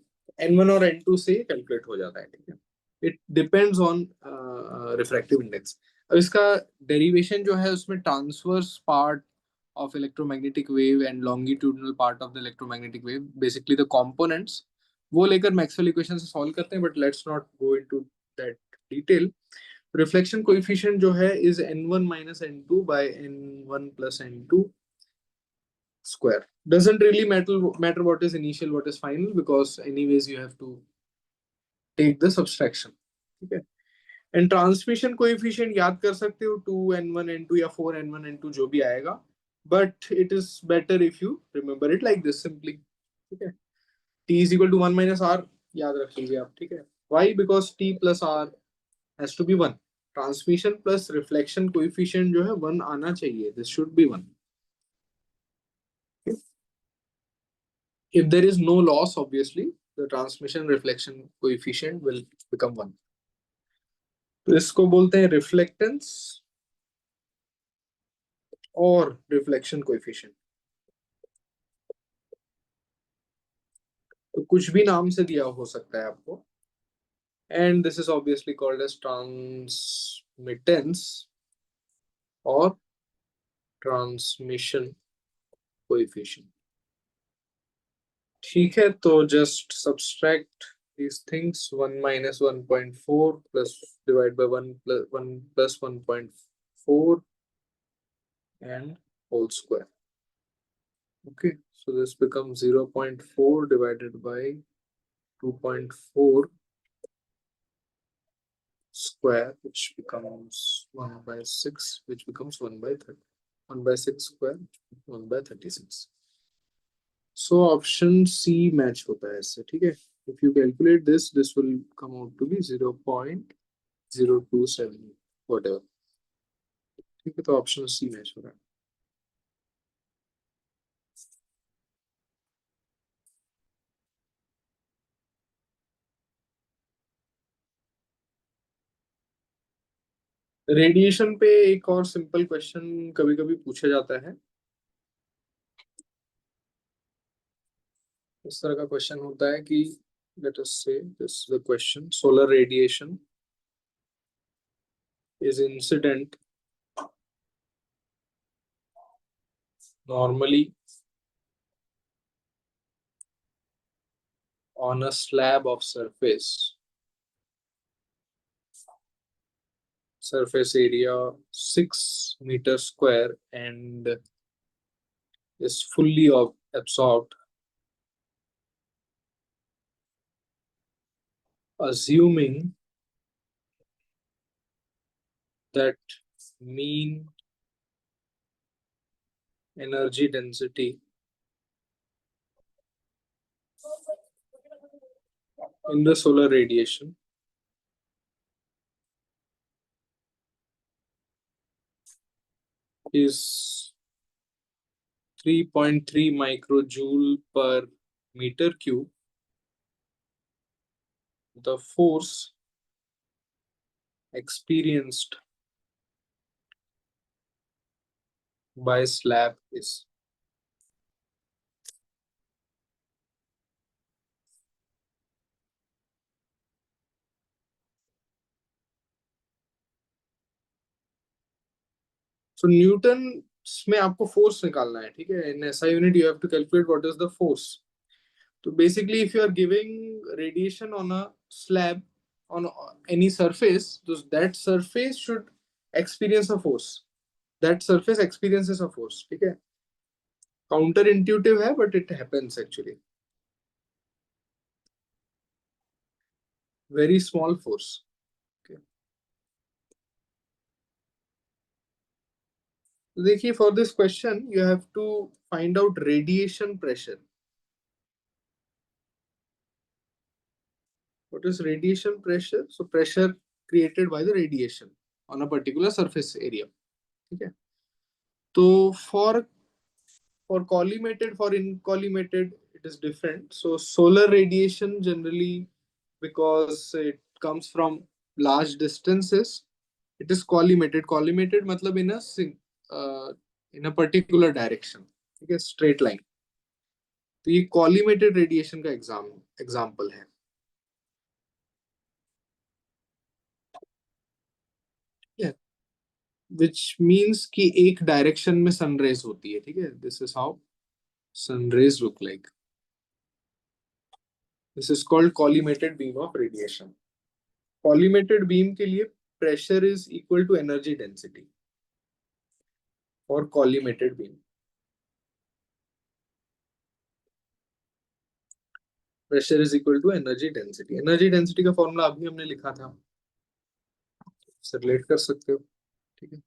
n1 और n2 से कैलकुलेट हो जाता है, ठीक है। It depends on refractive index. अब इसका डेरिवेशन जो है उसमें transverse part of electromagnetic wave and longitudinal part of the electromagnetic wave, basically the components, वो लेकर मैक्सवेल इक्वेशन से सॉल्व करते हैं, but let's not go into that detail. Reflection coefficient जो है is n1 minus n2 by n1 plus n2 square. Doesn't really matter what is initial, what is final, because anyways you have to take the subtraction, ठीक है। And transmission coefficient याद कर सकते हो 2n1 n2 या 4n1 n2 जो भी आएगा, but it is better if you remember it like this simply, ठीक है। t is equal to 1 minus r याद रख लीजिए आप, ठीक है। why? because t plus r has to be 1। Transmission plus reflection coefficient जो है 1 आना चाहिए, this should be 1। If there is no loss, obviously, the transmission reflection coefficient will become 1। तो इसको बोलते हैं रिफ्लेक्टेंस और रिफ्लेक्शन कोएफिशिएंट। तो कुछ भी नाम से दिया हो सकता है आपको, and this is obviously called as transmittance और ट्रांसमिशन कोएफिशिएंट, ठीक है। तो just subtract these things, 1 minus 1.4 plus divide by 1 plus 1.4 and whole square. Okay, so this becomes 0.4 divided by 2.4 square, which becomes 1 by 6, which becomes 1 by 30. 1 by 6 square, 1 by 36. So option C match होता है इससे, ठीक है। If you calculate this, this will come out to be 0.027 whatever, ठीक है। तो option C match हो रहा है। रेडिएशन पे एक और सिंपल क्वेश्चन कभी कभी पूछा जाता है, इस तरह का क्वेश्चन होता है कि let us say this is the question: solar radiation is incident normally on a slab of surface area 6 meters square and is fully absorbed, assuming that mean energy density in the solar radiation is 3.3 microjoule per meter cube. The force experienced by slab is. So Newton में आपको force निकालना है, ठीक है. In SI unit you have to calculate what is the force. तो basically if you are giving radiation on a slab on any surface, that surface should experience a force. That surface experiences a force. ठीक है. Counter intuitive है but it happens actually. Very small force. देखिए for this question you have to find out radiation pressure. What is radiation pressure? So pressure created by the radiation on a particular surface area. ठीक है. तो for collimated, for incollimated, it is different. So solar radiation generally, because it comes from large distances, it is collimated. Collimated मतलब in a particular direction. ठीक है, straight line. तो ये collimated radiation का example है. Yeah. Which means कि एक direction में सन रेज होती है. ठीक है. This is how sun rays look like. This is called collimated beam of radiation. Collimated beam के लिए pressure is equal to energy density और collimated beam. Pressure is equal to energy density. Energy density का formula अभी हमने लिखा था, relate कर सकते हो. ठीक है.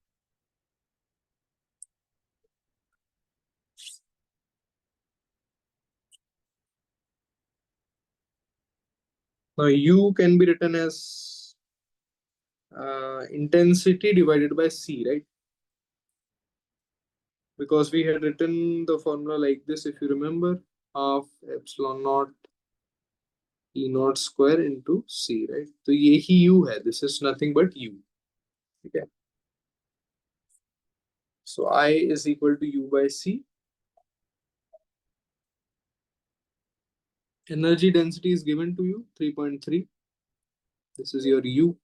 Now U can be written as intensity divided by C, right? Because we had written the formula like this, if you remember, half epsilon naught E naught square into C, right? तो ये ही U है. This is nothing but U. ठीक है. So I is equal to U by C. Energy density is given to you 3.3. This is your U.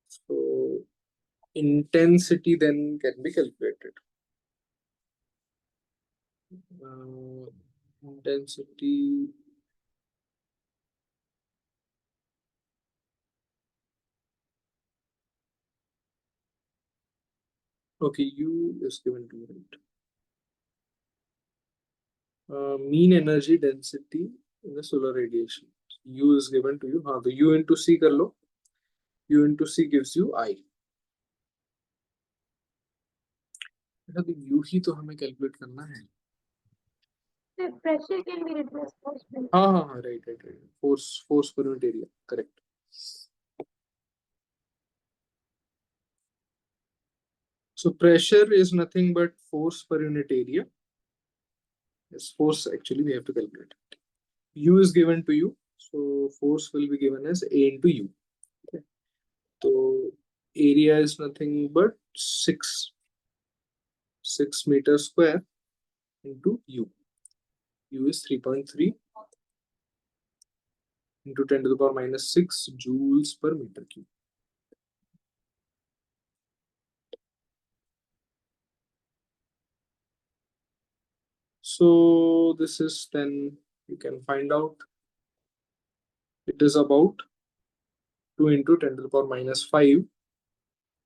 So intensity then can be calculated. Intensity okay, U is given to you. Mean energy density in the solar radiation. U is given to you. हाँ तो U into C कर लो. U into C gives you I. तो U ही तो हमें calculate करना है. Pressure can be written as force. हाँ हाँ हाँ, right. Force per unit area, correct. So pressure is nothing but force per unit area. Yes, force actually we have to calculate. U is given to you, so force will be given as A into U. Okay. So area is nothing but 6 meters square into U. U is 3.3 into 10 to the power minus 6 joules per meter cube. So this is then you can find out it is about 2 into 10 to the power minus 5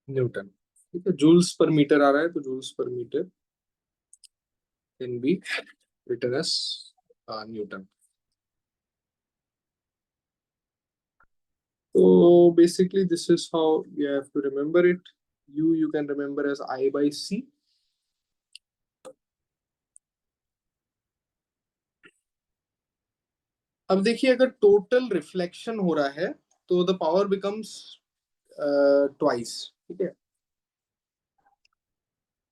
Newton. ठीक है. joules per meter आ रहा है तो joules per meter can be written as Newton. So basically this is how you have to remember it. U you can remember as I by C. अब देखिए, अगर total reflection हो रहा है तो द पावर बिकम्स ट्वाइस, ठीक है।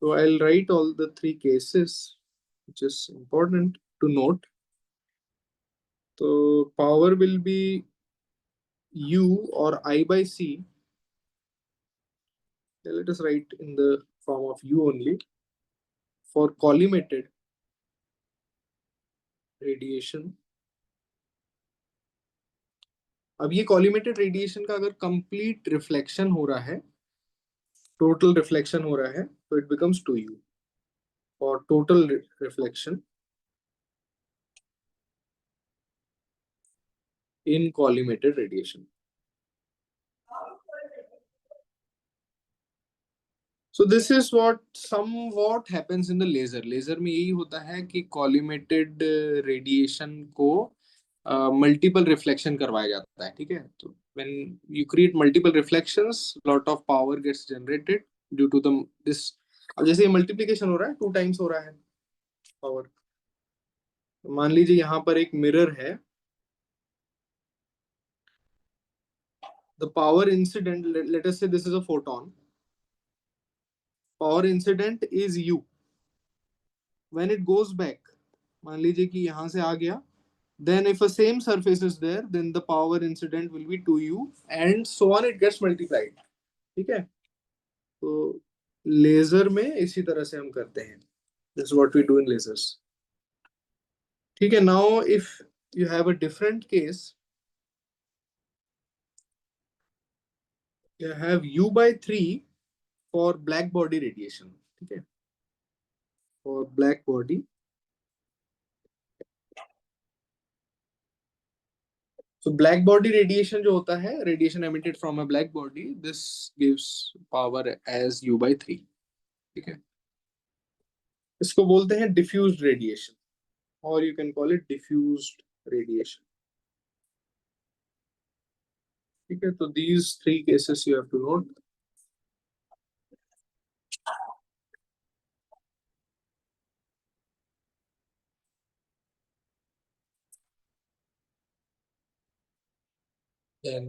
तो I will write all the three cases which is important to note. तो power will be u or I by c. Let us write in the form of u only for collimated radiation. अब ये कॉलिमेटेड radiation का अगर complete reflection हो रहा है, total reflection हो रहा है, तो इट बिकम्स 2u और total reflection in collimated radiation. So this is what somewhat happens in the laser. Laser में यही होता है कि कॉलिमेटेड रेडिएशन को मल्टीपल रिफ्लेक्शन करवाया जाता है, ठीक है. तो when you create multiple reflections, lot of power gets generated due to the this. अब जैसे ये मल्टीप्लिकेशन हो रहा है, 2 टाइम्स हो रहा है पावर. मान लीजिए यहाँ पर एक मिरर है. The power incident, let us say this is a photon. Power incident is U. When it goes back, मान लीजिए कि यहाँ से आ गया, then if a same surface is there, then the power incident will be 2u and so on, it gets multiplied. ठीक है. तो laser में इसी तरह से हम करते हैं. This is what we do in lasers. ठीक है. Now if you have a different case, you have u by 3 for black body radiation. ठीक है. For black body, so black body radiation जो होता है, radiation emitted from a black body, this gives power as u by 3. ठीक है. इसको बोलते हैं डिफ्यूज्ड रेडिएशन, और you can call it diffused radiation. ठीक है. तो these three cases you have to note. Then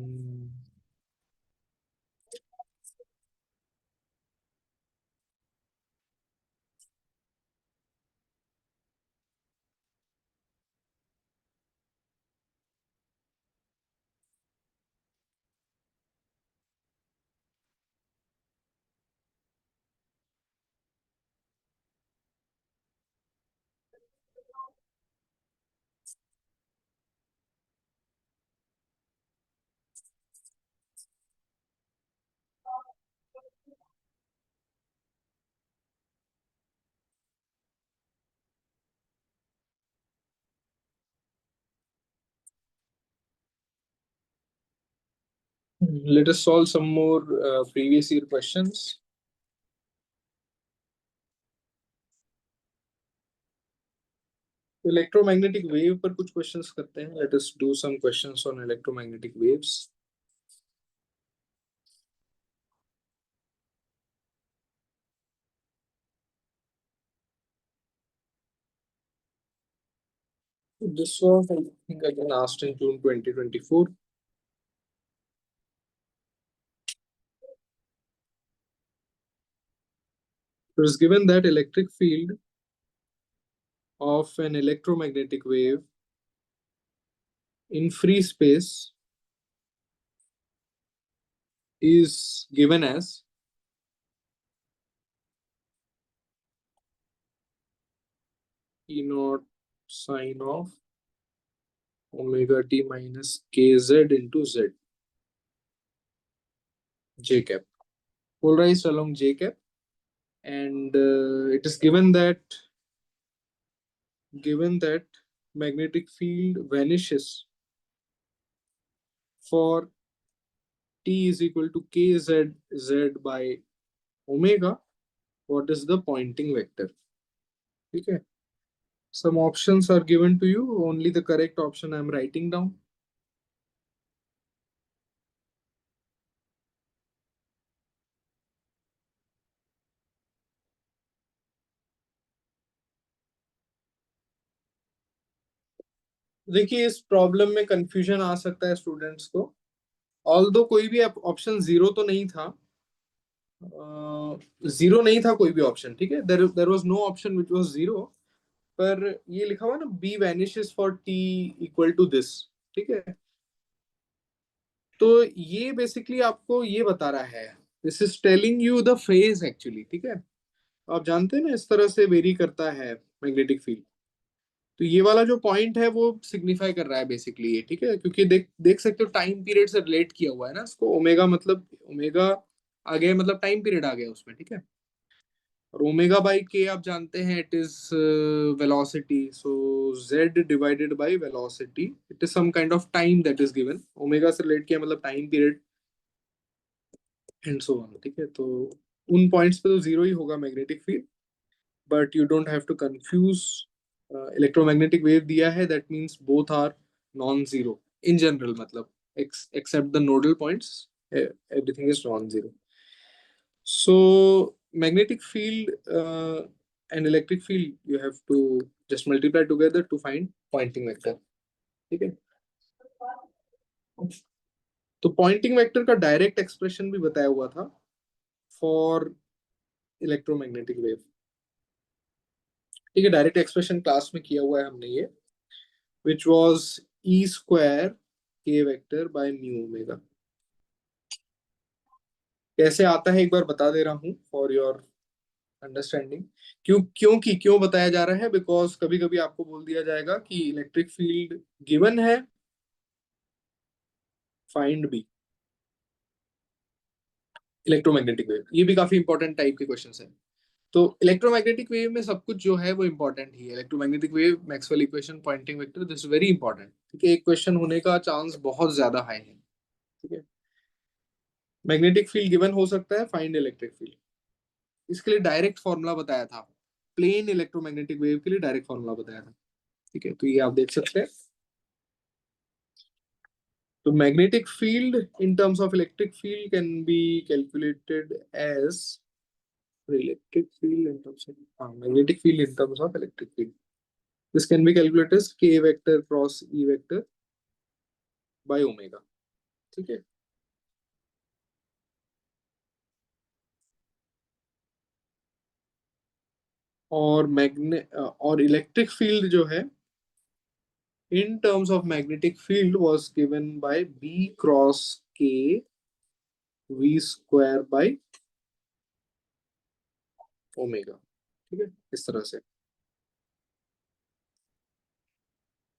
let us solve some more previous year questions. Electromagnetic wave पर कुछ क्वेश्चंस करते हैं. Let us do some questions on electromagnetic waves. This was, I think, again asked in June 2024. It is given that electric field of an electromagnetic wave in free space is given as E naught sine of omega t minus kz into z, j cap, polarized along j cap. And it is given that magnetic field vanishes for t is equal to kz z by omega. What is the pointing vector? Okay. Some options are given to you. Only the correct option I am writing down. देखिए इस problem में confusion आ सकता है students को, although कोई भी option zero तो नहीं था, जीरो नहीं था कोई भी ऑप्शन, ठीक है, there was no option which was zero, पर ये लिखा हुआ ना B vanishes for T equal to this, ठीक है, तो ये बेसिकली आपको ये बता रहा है, this is telling you the phase actually, ठीक है, आप जानते हैं ना इस तरह से वेरी करता है मैग्नेटिक फील्ड, तो ये वाला जो पॉइंट है वो सिग्निफाई कर रहा है बेसिकली ये, ठीक है, क्योंकि देख देख सकते हो टाइम पीरियड से रिलेट किया हुआ है ना इसको, ओमेगा मतलब ओमेगा आ गया मतलब टाइम पीरियड आ गया उसमें, ठीक है, और ओमेगा बाई के आप जानते हैं it is velocity, so Z divided by velocity, it is some kind of time that is given, omega से रिलेट किया मतलब time period and so on, ठीक है, तो उन पॉइंट्स पे तो जीरो ही होगा magnetic field, but you don't have to confuse, electromagnetic wave दिया है that means both are non zero in general, मतलब except the nodal points everything is non zero, so magnetic field and electric field you have to just multiply together to find pointing vector, ठीक है, तो Poynting vector का direct expression भी बताया हुआ था for electromagnetic wave, ठीक है, डायरेक्ट एक्सप्रेशन क्लास में किया हुआ है हमने ये, विच वाज ई स्क्वायर के वेक्टर बाय म्यू ओमेगा, कैसे आता है एक बार बता दे रहा हूँ फॉर योर अंडरस्टैंडिंग, क्यों बताया जा रहा है, बिकॉज कभी कभी आपको बोल दिया जाएगा कि इलेक्ट्रिक फील्ड गिवन है, फाइंड बी इलेक्ट्रोमैग्नेटिक वेव, ये भी काफी इंपॉर्टेंट टाइप के क्वेश्चंस है, तो इलेक्ट्रोमैग्नेटिक वेव में सब कुछ जो है वो इंपॉर्टेंट ही है, electromagnetic wave, Maxwell equation, Poynting vector, this very important, ठीक है, एक क्वेश्चन होने का चांस बहुत ज्यादा हाई है, ठीक है, मैग्नेटिक फील्ड गिवन हो सकता है, फाइंड इलेक्ट्रिक फील्ड, इसके लिए डायरेक्ट फॉर्मूला बताया था, प्लेन इलेक्ट्रोमैग्नेटिक वेव के लिए डायरेक्ट फॉर्मूला बताया था, ठीक है, तो ये आप देख सकते हैं, so magnetic field in terms of electric field can be calculated as electric field in terms of magnetic field in terms of electric field. This can be calculated as k vector cross e vector by omega. ठीक है, और और electric field जो है in terms of magnetic field was given by b cross k v square by omega, ठीक है, इस तरह से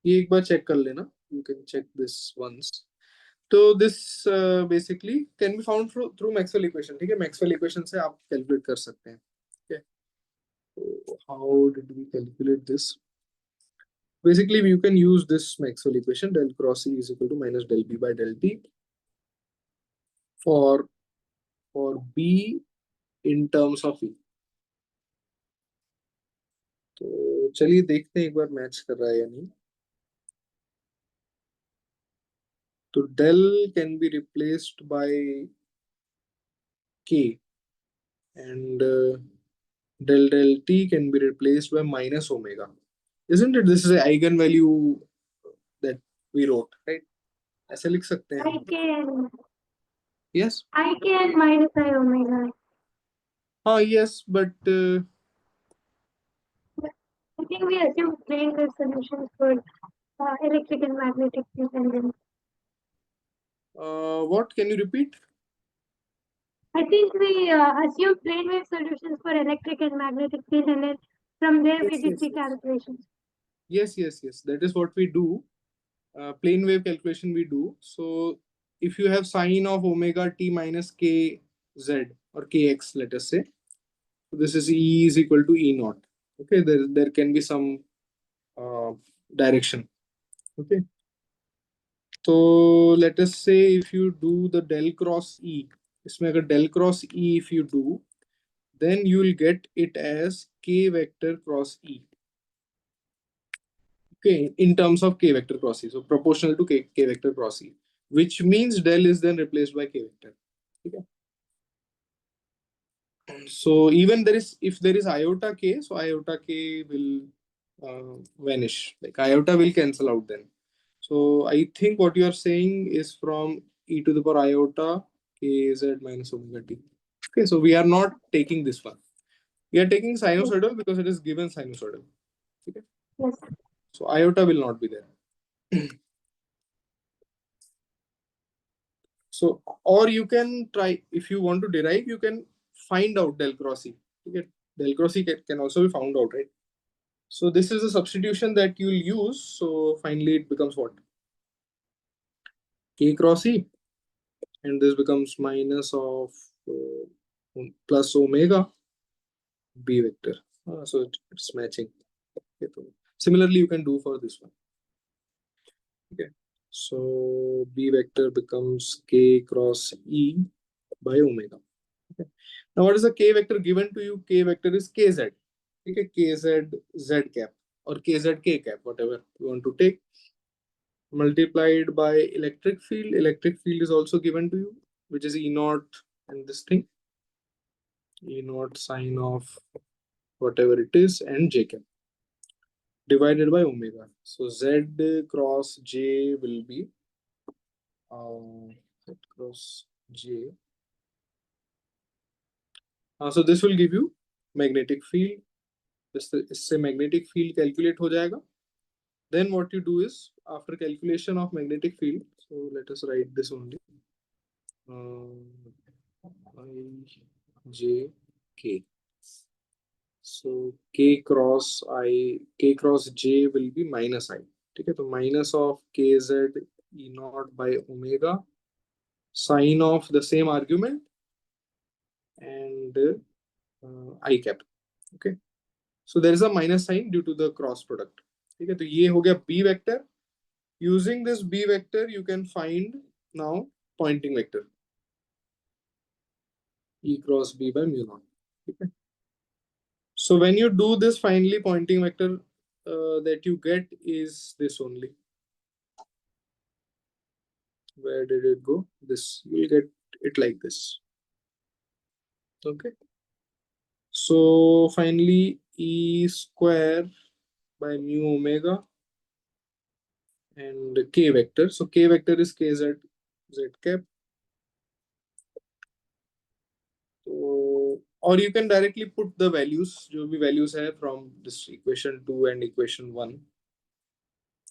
ये एक बार चेक कर लेना, you can check this once, तो this basically can be found through Maxwell equation, ठीक है, मैक्सवेल इक्वेशन से आप कैलकुलेट कर सकते हैं, ठीक है, तो how did we calculate this, basically you can use this Maxwell equation del cross E is equal to minus del B by del t for B in terms of E, तो चलिए देखते हैं एक बार मैच कर रहा है या नहीं, तो del can be replaced by K and del del t can be replaced by minus omega, isn't it, this is a eigenvalue that we wrote, right, ऐसे लिख सकते हैं I can yes, minus I omega. हाँ yes, but I think we assume plane wave solutions for electric and magnetic field and then what, can you repeat? I think we assume plane wave solutions for electric and magnetic field and then from there we Yes, did yes, the yes, calculations. yes, that is what we do, plane wave calculation we do, so if you have sine of omega t minus k z or kx, let us say, so this is e is equal to e naught, okay, there can be some direction, okay, तो let us see if you do the del cross E, इसमें अगर del cross E if you do then you will get it as k vector cross E, okay, in terms of k vector cross E, so proportional to k vector cross E, which means del is then replaced by k vector, ठीक है, so even there is, if there is iota k, so iota k will vanish, like iota will cancel out then, So I think what you are saying is from e to the power iota kz minus omega t. Okay, so we are not taking this one. We are taking sinusoidal because it is given sinusoidal. Okay. Yes. So iota will not be there. So, or you can try, if you want to derive, you can find out del cross E. Okay. Del cross E can also be found out, right? So this is a substitution that you'll use. So finally it becomes what? K cross E. And this becomes minus of plus omega B vector. So it's matching. Okay, so similarly, you can do for this one. Okay. So B vector becomes K cross E by omega. Okay. Now, what is the K vector given to you? K vector is KZ. Okay, KZ Z cap or KZ K cap, whatever you want to take, multiplied by electric field. Electric field is also given to you, which is E naught and this thing, E naught sine of whatever it is, and J cap divided by omega. So Z cross J will be Z cross J. So this will give you magnetic field. इससे magnetic field calculate हो जाएगा. Then what you do is, after calculation of magnetic field, so let us write this only. I J K. So K cross J will be minus I. Okay, so minus of KZ E naught by omega, sine of the same argument, and I cap. Okay, so there is a minus sign due to the cross product. Okay, so ये हो गया B vector. Using this B vector, you can find now pointing vector. E cross B by mu naught. Okay. So when you do this, finally pointing vector that you get is this only. Where did it go? This, you will get it like this. Okay. So finally E square by mu omega and K vector. So K vector is KZ Z cap. So, or you can directly put the values, जो भी values है from this equation 2 and equation 1.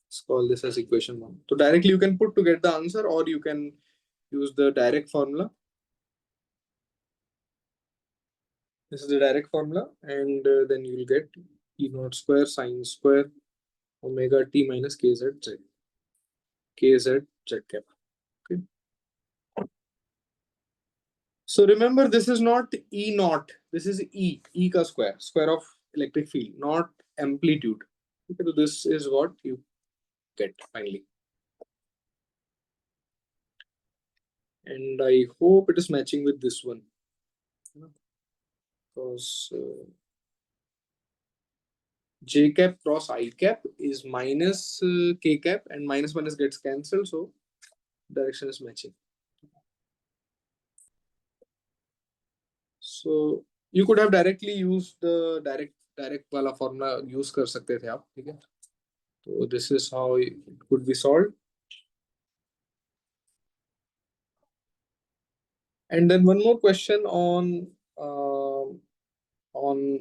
Let's call this as equation 1. So directly you can put to get the answer, or you can use the direct formula. This is the direct formula, and then you will get E naught square sine square omega t minus kz z. Kz z cap. Okay. So remember, this is not E naught. This is E ka square of electric field, not amplitude. Okay, so this is what you get finally. And I hope it is matching with this one. Because J cap cross I cap is minus K cap, and minus minus gets cancelled, so direction is matching. So you could have directly used the direct वाला formula use कर सकते थे आप, ठीक है? So this is how it could be solved. And then one more question on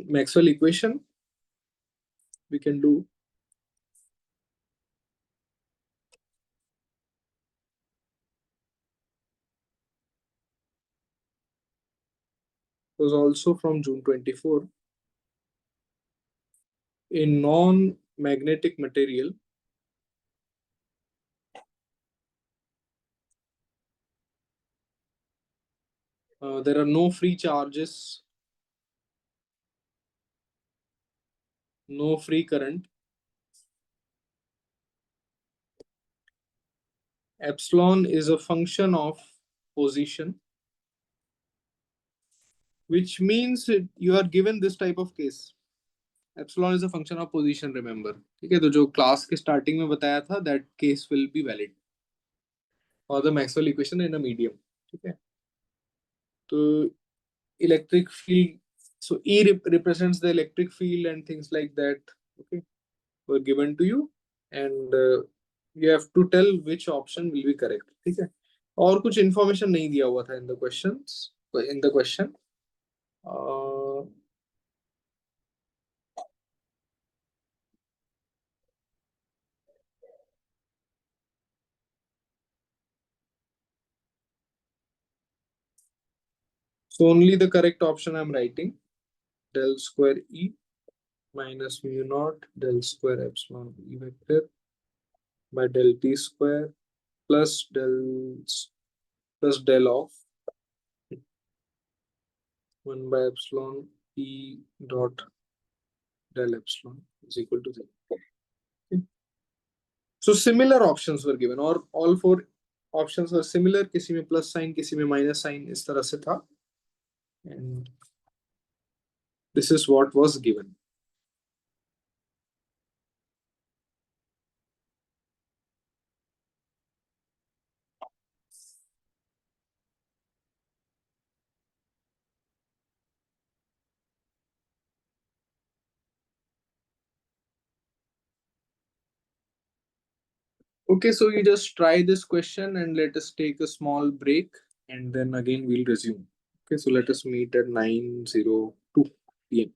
Maxwell equation we can do. It was also from June 24. In non-magnetic material, there are no free charges, no free current. Epsilon is a function of position, which means you are given this type of case. Epsilon is a function of position, remember. ठीक है, तो जो class के starting में बताया था, that case will be valid for the Maxwell equation in a medium. ठीक है, तो electric field, so E represents the electric field and things like that. Okay, were given to you, and You have to tell which option will be correct. ठीक है, और कुछ information नहीं दिया हुआ था in the questions, in the question. So only the correct option I'm writing. Del square E minus mu naught del square epsilon E vector by del T square plus del of 1 by epsilon E dot del epsilon is equal to 0. Okay. So similar options were given, or all four options were similar. किसी में plus sign, किसी में minus sign, इस तरह से था. And this is what was given. Okay, so you just try this question and let us take a small break and then again we'll resume. Okay, so let us meet at 9:02 p.m.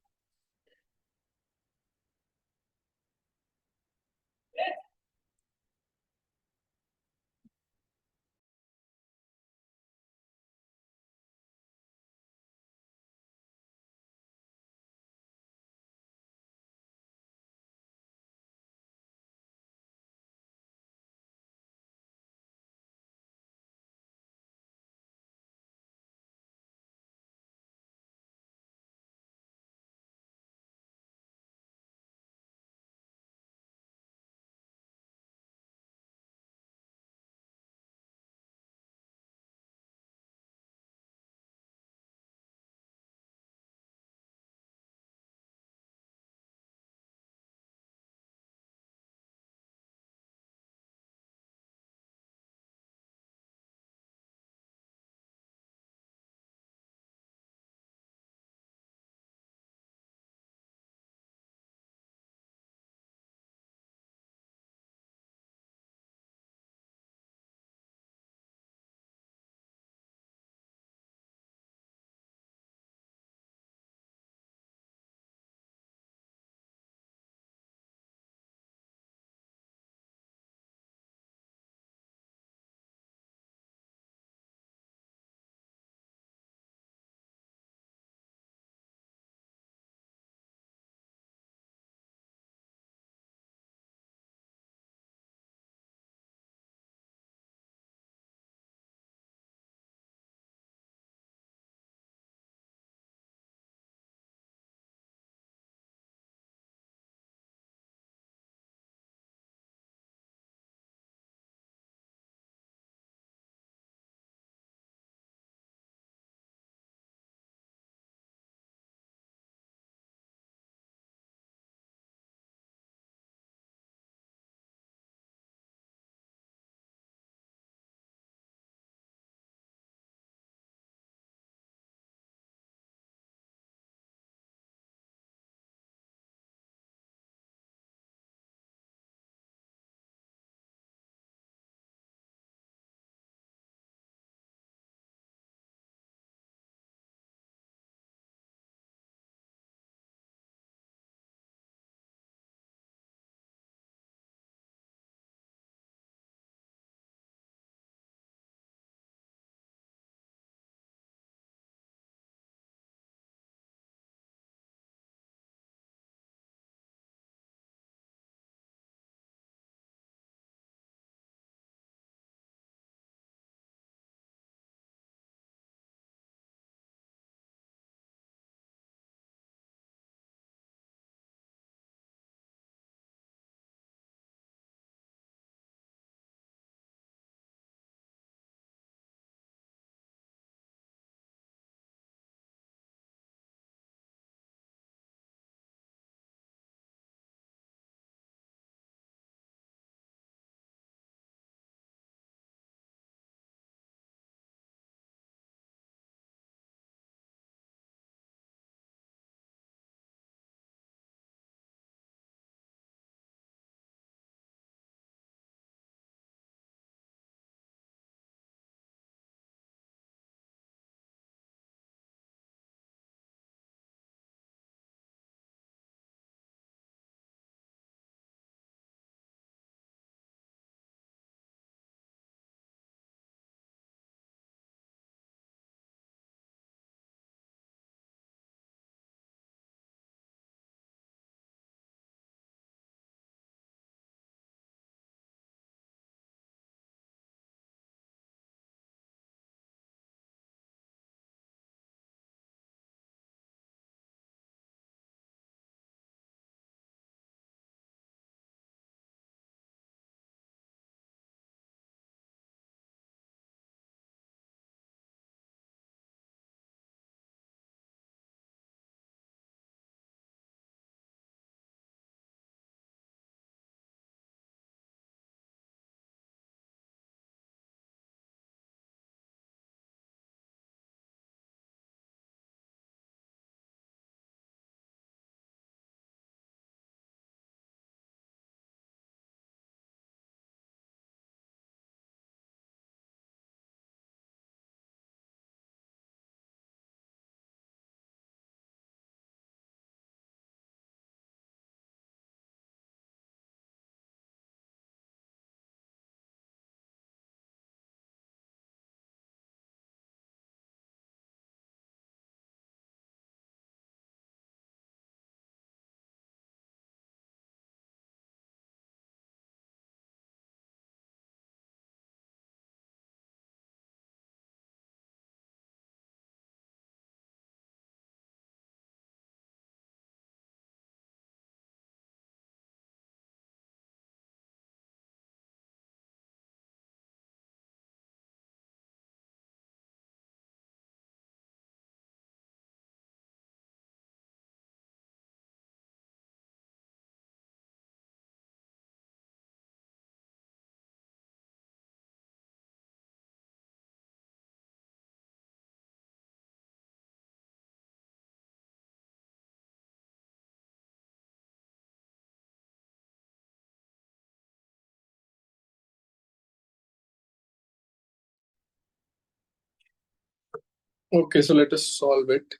Okay, so let us solve it.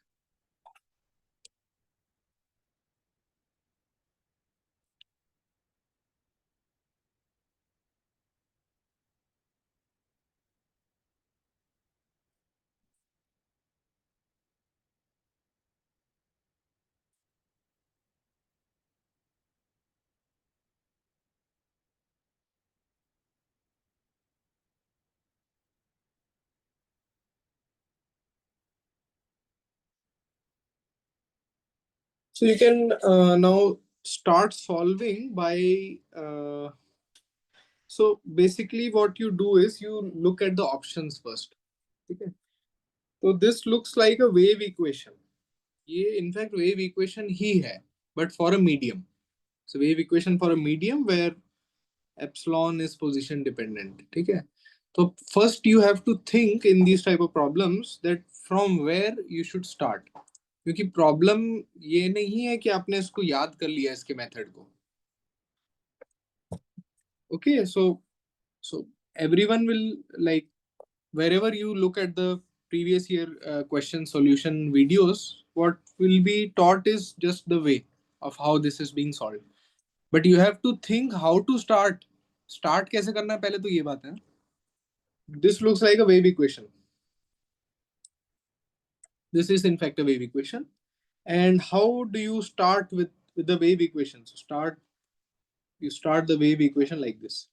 So you can now start solving by so basically what you do is you look at the options first. Okay. So this looks like a wave equation. ये in fact wave equation ही है, but for a medium. So wave equation for a medium where epsilon is position dependent. ठीक है. So first you have to think in these type of problems that from where you should start. क्योंकि problem ये नहीं है कि आपने इसको याद कर लिया इसके मेथड को. Okay, so everyone will like wherever you look at the previous year question solution videos, what will be taught is just the way of how this is being solved. But you have to think how to start. Start कैसे करना है पहले तो ये बात है. This looks like a wave equation. This is in fact a wave equation. And how do you start with the wave equation? So you start the wave equation like this.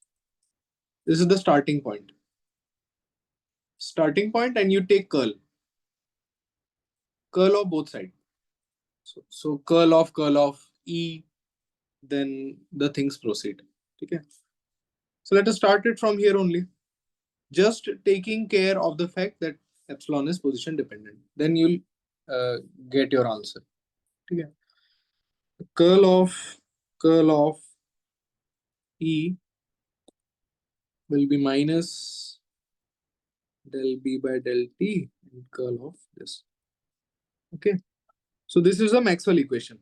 This is the starting point. Starting point, and you take curl of both sides. So curl of E, then the things proceed. Okay. So let us start it from here only. Just taking care of the fact that epsilon is position dependent. Then you'll get your answer. Okay. Curl of E will be minus del B by del T and curl of this. Okay. So this is a Maxwell equation.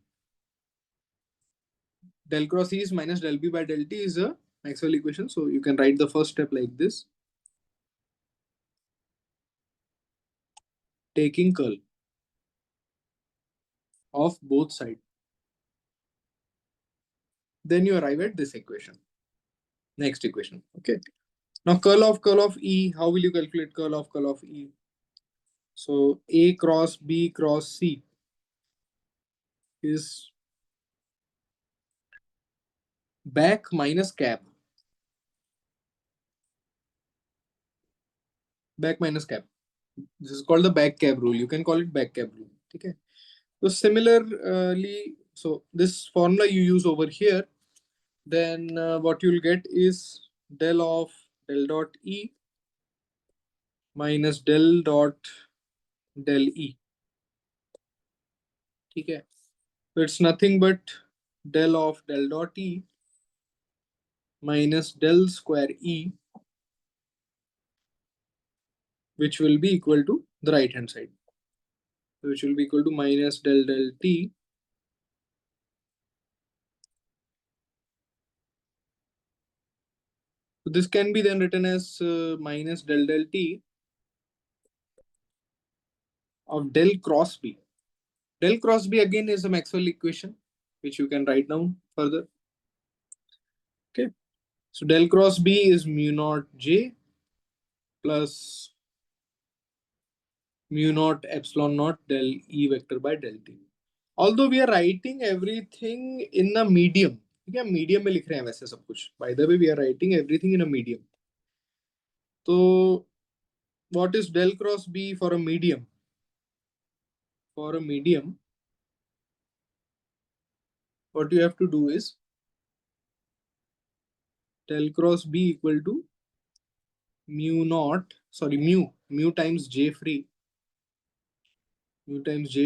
Del cross E is minus del B by del T is a Maxwell equation. So you can write the first step like this. Taking curl of both sides. Then you arrive at this equation. Next equation. Okay. Now curl of E, how will you calculate curl of E? So A cross B cross C is back minus cap. Back minus cap. This is called the back cap rule. You can call it back cap rule. Okay. So similarly, so this formula you use over here, then what you'll get is del dot E minus del E. Okay. So it's nothing but del dot E minus del square E, which will be equal to the right hand side, which will be equal to minus del T So this can be then written as minus del T of del cross B. Del cross B again is a Maxwell equation, which you can write down further. Okay. So del cross B is mu naught J plus mu naught epsilon naught del E vector by del T. Although we are writing everything in a medium. ठीक है medium में लिख रहे हैं वैसे सब कुछ. By the way, we are writing everything in a medium. So what is del cross B for a medium? For a medium, what you have to do is del cross B equal to mu times J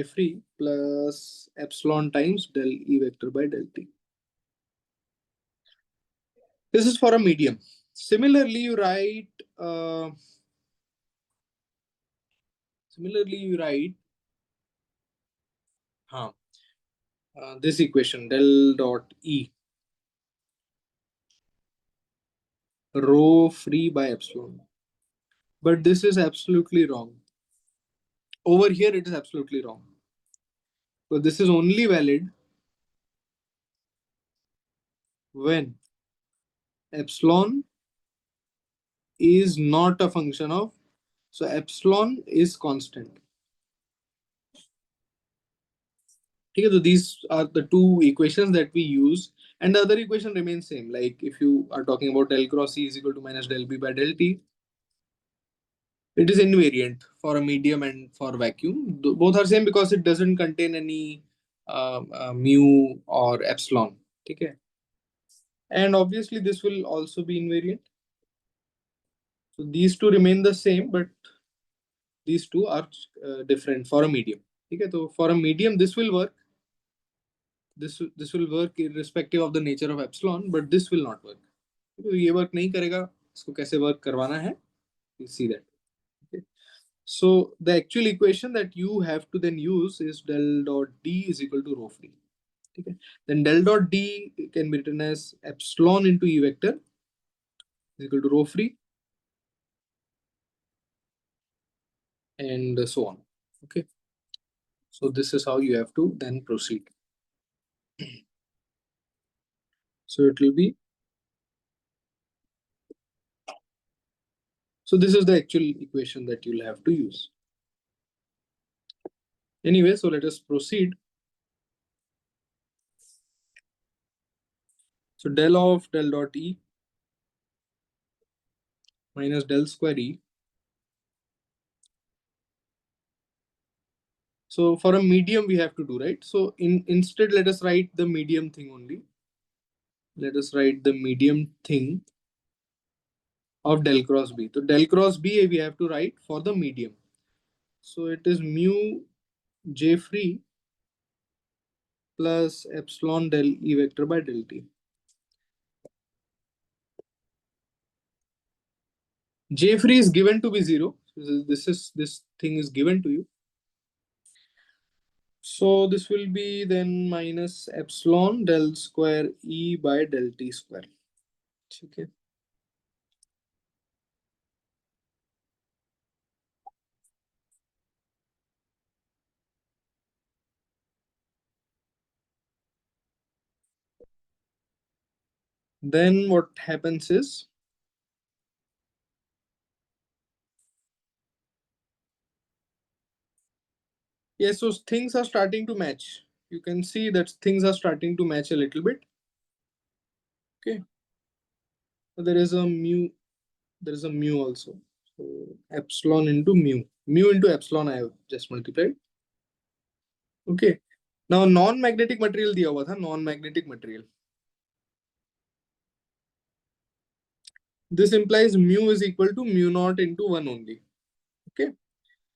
free plus epsilon times del E vector by del T. This is for a medium. Similarly, you write this equation del dot E rho free by epsilon. But this is absolutely wrong. over here it is absolutely wrong. So this is only valid when epsilon is not a function of, so epsilon is constant. Okay, so these are the two equations that we use, and the other equation remains same. Like if you are talking about del cross E is equal to minus del B by del T, it is invariant for a medium and for vacuum. Both are same because it doesn't contain any mu or epsilon. Okay, and obviously this will also be invariant. So these two remain the same, but these two are different for a medium. Okay, so for a medium this will work. This will work irrespective of the nature of epsilon, but this will not work. तो ये work नहीं करेगा, इसको कैसे work करवाना है, you see that. Okay. So the actual equation that you have to then use is del dot D is equal to rho free. Okay. Then del dot D can be written as epsilon into E vector is equal to rho free, and so on. Okay. So this is how you have to then proceed. So it will be, so this is the actual equation that you'll have to use. Anyway, so let us proceed. So del of del dot E minus del square E. So for a medium we have to do, right? So instead let us write the medium thing only. Let us write the medium thing of del cross B. So del cross B we have to write for the medium. So it is mu J free plus epsilon del E vector by del T. J free is given to be 0. This thing is given to you. So this will be then minus epsilon del square E by del T square. Okay. Then what happens is, yes, so things are starting to match. You can see that things are starting to match a little bit. Okay. So there is a mu also. So epsilon into mu. Mu into epsilon I have just multiplied. Okay. Now non-magnetic material दिया हुआ था, non-magnetic material. This implies mu is equal to mu naught into 1 only. Okay.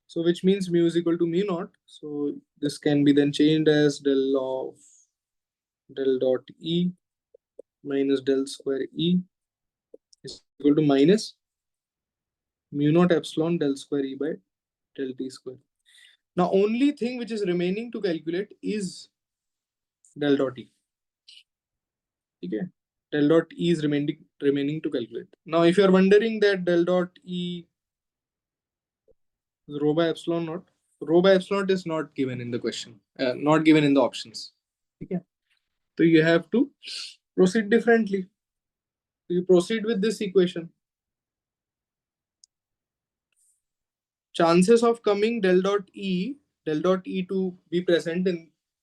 So which means mu is equal to mu naught. So this can be then changed as del of del dot E minus del square E is equal to minus mu naught epsilon del square E by del T square. Now only thing which is remaining to calculate is del dot E. Okay. Del dot E is remaining to calculate. Now if you are wondering that del dot E rho by epsilon naught, rho by epsilon naught is not given in the question, not given in the options. Okay. So you have to proceed differently. So you proceed with this equation. Chances of coming del dot E to be present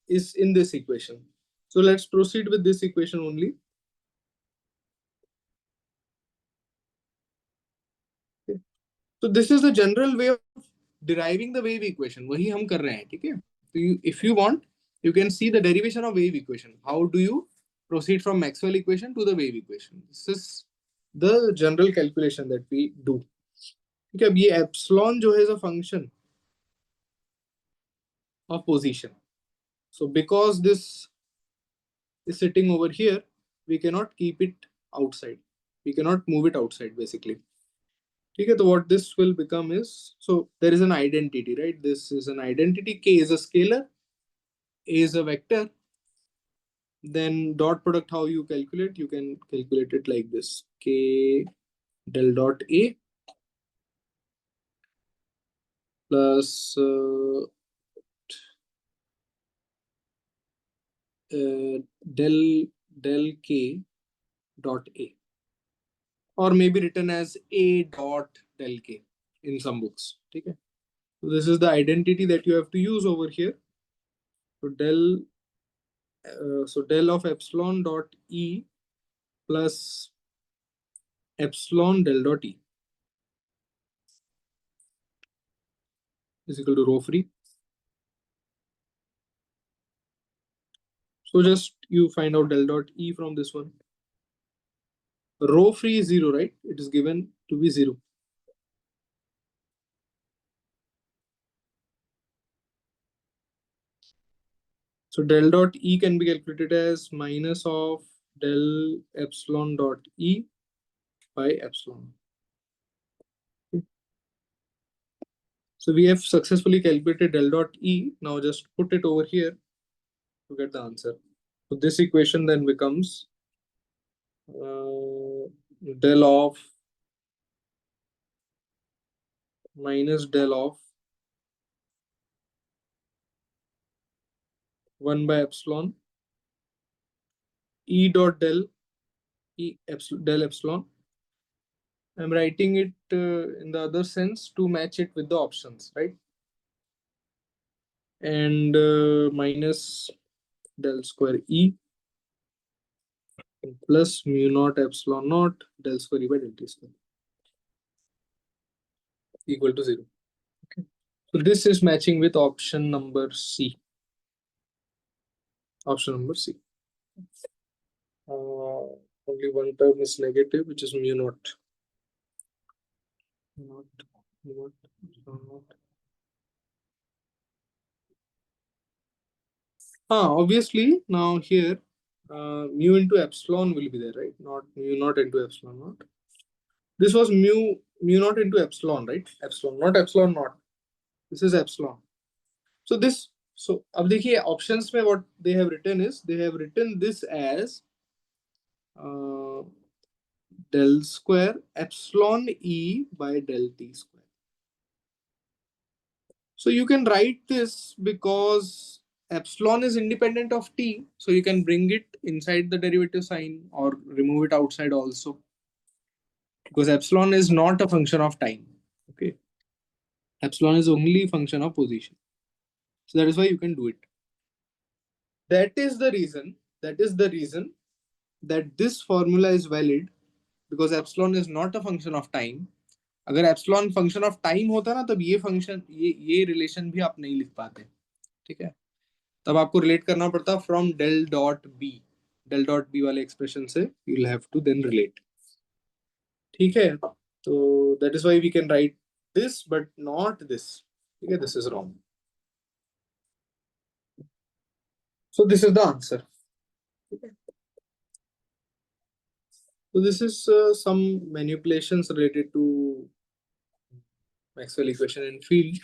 is in this equation. So let's proceed with this equation only. Okay. So this is the general way of deriving the wave equation. वही हम कर रहे हैं, ठीक है? So if you want, you can see the derivation of wave equation. How do you proceed from Maxwell equation to the wave equation? This is the general calculation that we do. ठीक है? अब ये epsilon जो है is a function of position. So because this is sitting over here, we cannot keep it outside. We cannot move it outside basically. Okay, so what this will become is, so there is an identity, right? This is an identity. K is a scalar, A is a vector. Then dot product, how you calculate? You can calculate it like this. K del dot A plus del k dot a, or maybe written as a dot del k in some books. ठीक है? So this is the identity that you have to use over here. So del of epsilon dot e plus epsilon del dot e is equal to rho free. So just you find out del dot e from this one. Rho free is 0, right? It is given to be 0. So del dot e can be calculated as minus of del epsilon dot e by epsilon. So we have successfully calculated del dot e. Now just put it over here to get the answer. So this equation then becomes del of minus del of 1 by epsilon e dot del del epsilon. I'm writing it in the other sense to match it with the options, right? And minus del square e plus mu naught epsilon naught del square e by del t square equal to 0. Okay. So this is matching with option number C. Option number C. Only one term is negative, which is mu naught. Obviously now here mu into epsilon will be there, right? Not mu naught into epsilon naught. This was mu naught into epsilon, right? Epsilon, not epsilon naught. This is epsilon. So this, so अब देखिए options में what they have written is they have written this as del square epsilon e by del t square. So you can write this because epsilon is independent of t, so you can bring it inside the derivative sign or remove it outside also, because epsilon is not a function of time. Okay, epsilon is only a function of position, so that is why you can do it. That is the reason that this formula is valid, because epsilon is not a function of time. अगर epsilon function of time होता ना, तब ये function ये relation भी आप नहीं लिख पाते. ठीक है, तब आपको रिलेट करना पड़ता फ्रॉम डेल डॉट बी वाले एक्सप्रेशन से you will have to then relate. ठीक है, तो that is why we can write this but not this. ठीक है, this is wrong. So this is the answer. So this is some manipulations related to Maxwell equation in field.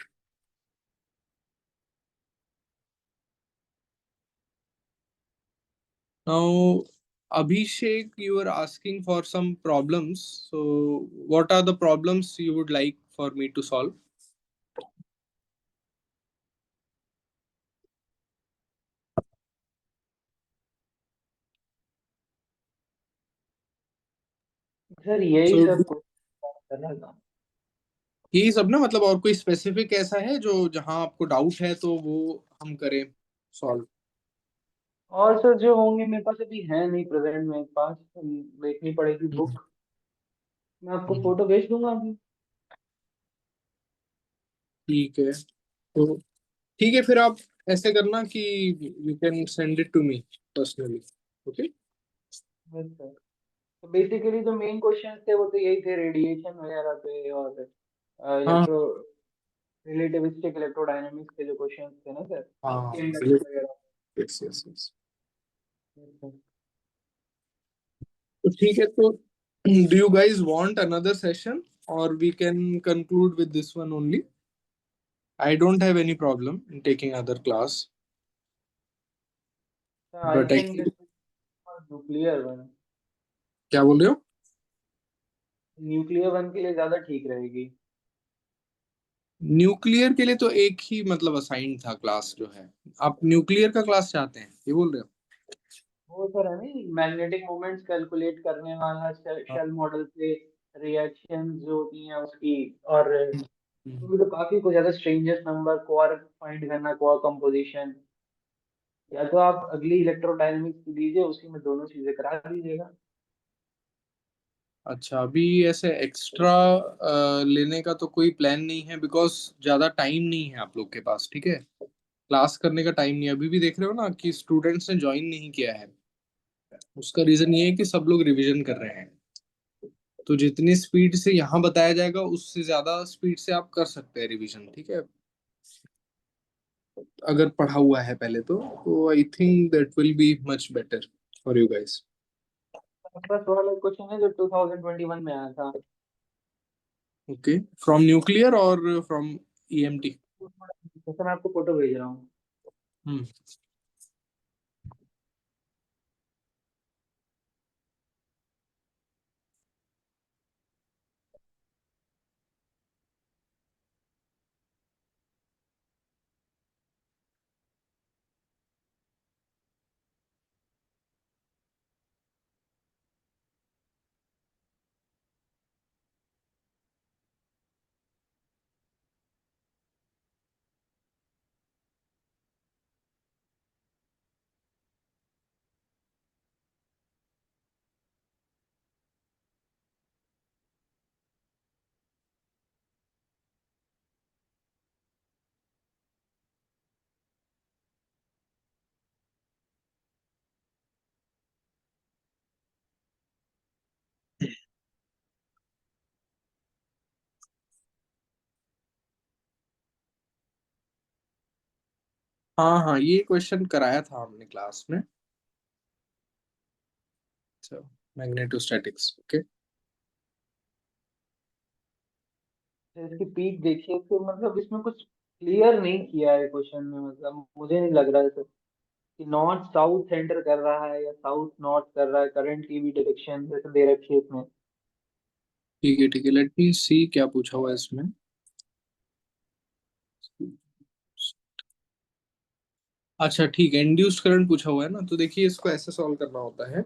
Now, Abhishek, you were asking for some problems. So what are the problems you would like for me to solve? Sir यही So सब करना था. यही सब ना, मतलब और कोई स्पेसिफिक ऐसा है जो जहां आपको डाउट है तो वो हम करें सॉल्व? और सर जो होंगे मेरे पास अभी है नहीं प्रेजेंट में पास, देखनी पड़ेगी बुक. मैं आपको फोटो भेज दूंगा अभी. ठीक है, तो ठीक है, फिर आप ऐसे करना कि you can send it to me personally. Okay. बस सर, तो बेसिकली जो मेन क्वेश्चन थे वो तो यही थे, रेडिएशन वगैरह पे और हाँ इलेक्ट्रो रिलेटिविस्टिक इलेक्ट्रोडायनेमिक्स के जो क्वेश्चन थे ना सर, हाँ, उसके इंडक्शन वगैरह. Yes yes yes. Yes, sir. तो ठीक है, तो do you guys want another session और we can conclude with this one only? I don't have any problem in taking other class, So I but think actually. this is nuclear one. क्या बोल रहे हो? Nuclear one के लिए ज्यादा ठीक रहेगी. न्यूक्लियर के लिए तो एक ही मतलब असाइन था क्लास जो है। आप न्यूक्लियर का क्लास चाहते हैं ये बोल रहे वो सर है नहीं, मैग्नेटिक मोमेंट्स कैलकुलेट करने वाला हो? शेल मॉडल पे रिएक्शन जो होती हैं उसकी, और हम्म। उसमें तो काफी कुछ ज्यादा स्ट्रेंजेस्ट नंबर, क्वार्क फाइंड करना, क्वार्क कंपोजिशन, या तो आप अगली इलेक्ट्रोडायनेमिक्स लीजिए, उसी में दोनों चीजें करा दीजिएगा। अच्छा, अभी ऐसे एक्स्ट्रा लेने का तो कोई प्लान नहीं है, बिकॉज ज्यादा टाइम नहीं है आप लोग के पास, ठीक है। क्लास करने का टाइम नहीं है, अभी भी देख रहे हो ना कि स्टूडेंट्स ने ज्वाइन नहीं किया है। उसका रीजन ये है कि सब लोग रिवीजन कर रहे हैं। तो जितनी स्पीड से यहाँ बताया जाएगा उससे ज्यादा स्पीड से आप कर सकते हैं रिवीजन, ठीक है। अगर पढ़ा हुआ है पहले तो I think that will be much better for you guys. बस वाला क्वेश्चन है जो 2021 में आया था। ओके, फ्रॉम न्यूक्लियर और फ्रॉम ईएमटी? जैसे मैं आपको फोटो भेज रहा हूँ। हम्म। हाँ हाँ, ये क्वेश्चन कराया था हमने क्लास में। अच्छा, मैग्नेटोस्टैटिक्स, ओके। इसकी पीक देखिए तो मतलब इसमें कुछ क्लियर नहीं किया है क्वेश्चन में, मतलब मुझे नहीं लग रहा है सर कि नॉर्थ साउथ एंटर कर रहा है या साउथ नॉर्थ कर रहा है, करंट की भी डायरेक्शन जैसे दे रखी है इसमें। ठीक है ठीक है, लेट मी सी क्या पूछा हुआ है इसमें। अच्छा ठीक है, इंड्यूस्ड करंट पूछा हुआ है ना, तो देखिए इसको ऐसे सॉल्व करना होता है।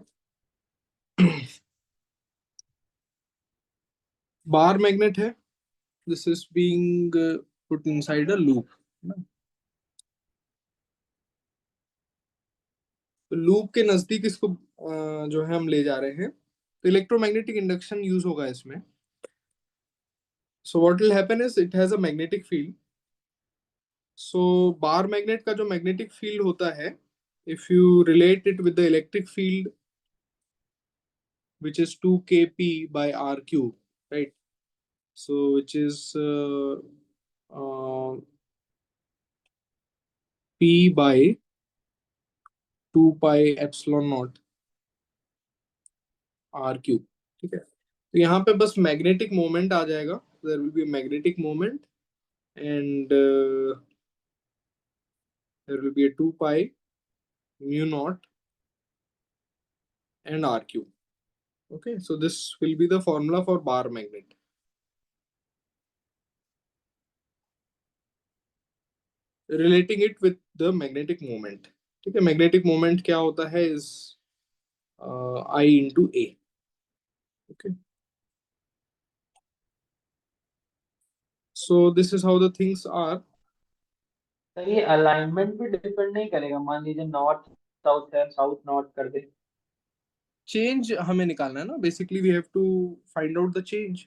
बार मैग्नेट है, this is being put inside a loop ना। तो लूप के नजदीक इसको जो है हम ले जा रहे हैं, तो इलेक्ट्रोमैग्नेटिक इंडक्शन यूज होगा इसमें। So what will happen is it has a magnetic field. So bar magnet का जो मैग्नेटिक फील्ड होता है, if you relate it with the electric field which is 2 kp by r cube, right? So which is p by 2 pi epsilon naught r cube, ठीक है। तो यहाँ पे बस मैग्नेटिक मोमेंट आ जाएगा, there will be magnetic moment and there will be 2 pi mu naught and r cube. Okay, so this will be the formula for bar magnet, relating it with the magnetic moment। ठीक है, magnetic moment क्या होता है is I into A। Okay, so this is how the things are। तो ये alignment पे depend नहीं करेगा, मान लीजिए नॉर्थ साउथ है, साउथ नॉर्थ कर दे। चेंज हमें निकालना है ना, basically we have to find out the change.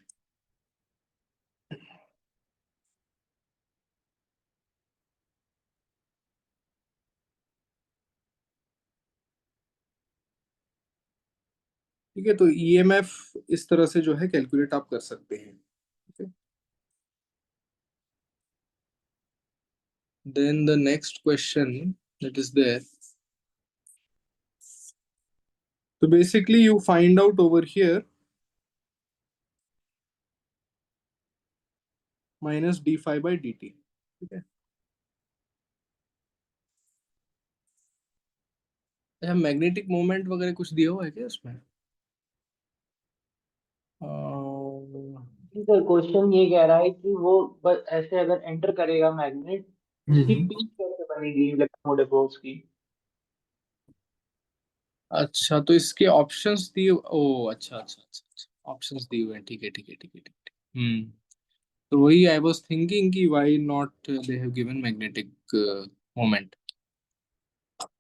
ठीक है, तो ईएमएफ इस तरह से जो है कैलकुलेट आप कर सकते हैं, ठीक है। Then the next question that is there, तो basically you find out over here minus d five by d t, ठीक है। अच्छा, मैग्नेटिक मोमेंट वगैरह कुछ दिया हुआ है क्या इसमें? सर क्वेश्चन ये कह रहा है कि वो बस ऐसे अगर एंटर करेगा मैग्नेट, उसकी हम्म। पीक कैसे बनेगी इलेक्ट्रोमोटिव फोर्स की। अच्छा, तो इसके ऑप्शंस दिए, ओ अच्छा अच्छा अच्छा अच्छा, ऑप्शंस दिए हुए हैं, ठीक है ठीक है ठीक है ठीक है। तो वही आई वाज थिंकिंग कि why not they have given magnetic moment.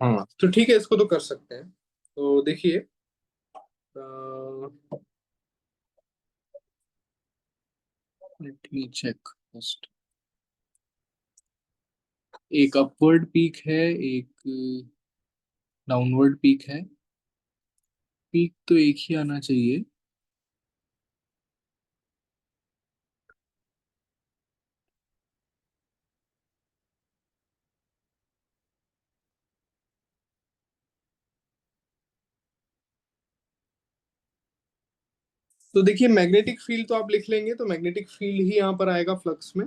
हाँ तो ठीक है, इसको तो कर सकते हैं। तो देखिए, लेट मी चेक फर्स्ट। एक अपवर्ड पीक है, एक डाउनवर्ड पीक है। पीक तो एक ही आना चाहिए। तो देखिए, मैग्नेटिक फील्ड तो आप लिख लेंगे, तो मैग्नेटिक फील्ड ही यहाँ पर आएगा फ्लक्स में।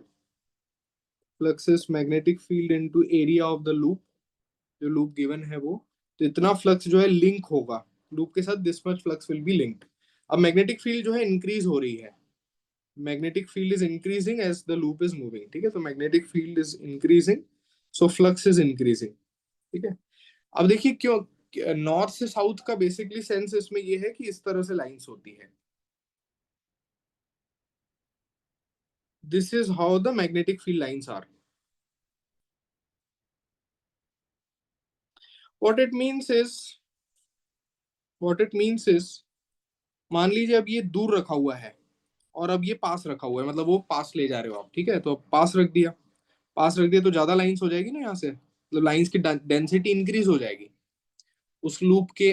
Flux is magnetic field into area of the loop. जो लूप गिवन है वो, तो इतना फ्लक्स जो है लिंक होगा लूप के साथ, this much flux will be linked. अब मैग्नेटिक फील्ड जो है इंक्रीज हो रही है, magnetic field is increasing as the loop is moving, ठीक है। तो magnetic field is increasing, so flux is increasing, ठीक है। अब देखिए क्यों, नॉर्थ से साउथ का बेसिकली सेंस इसमें ये है कि इस तरह से लाइंस होती है। This is how the magnetic field lines are. What it means is, what it means is, मान लीजिए अब ये दूर रखा हुआ है और अब ये पास रखा हुआ है, मतलब वो पास ले जा रहे हो आप, ठीक है। तो अब पास रख दिया, पास रख दिया तो ज्यादा लाइंस हो जाएगी ना यहाँ से, मतलब लाइंस की डेंसिटी इंक्रीज हो जाएगी। उस लूप के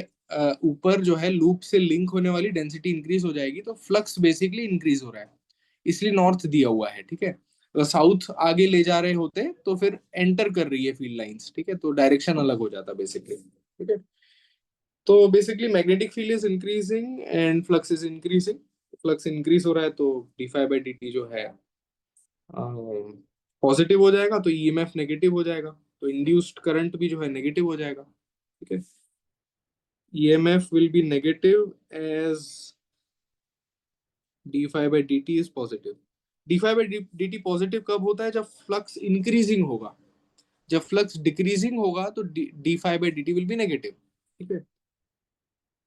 ऊपर जो है लूप से लिंक होने वाली डेंसिटी इंक्रीज हो जाएगी, तो फ्लक्स बेसिकली इंक्रीज हो रहा है। इसलिए नॉर्थ दिया हुआ है, ठीक है। अगर साउथ आगे ले जा रहे होते तो फिर एंटर कर रही है फील्ड लाइंस, ठीक है, तो डायरेक्शन अलग हो जाता बेसिकली, ठीक है। तो basically magnetic field is increasing and flux is increasing. Flux increase हो रहा है तो d phi by d t जो है पॉजिटिव हो जाएगा, तो ईएमएफ नेगेटिव हो जाएगा, तो इंड्यूस्ड करंट भी जो है नेगेटिव हो जाएगा, ठीक है। EMF will be negative as d five by d t is positive. D five by d t positive कब होता है, जब फ्लक्स इंक्रीजिंग होगा। जब फ्लक्स डिक्रीजिंग होगा तो D five by d T will be negative, ठीक है।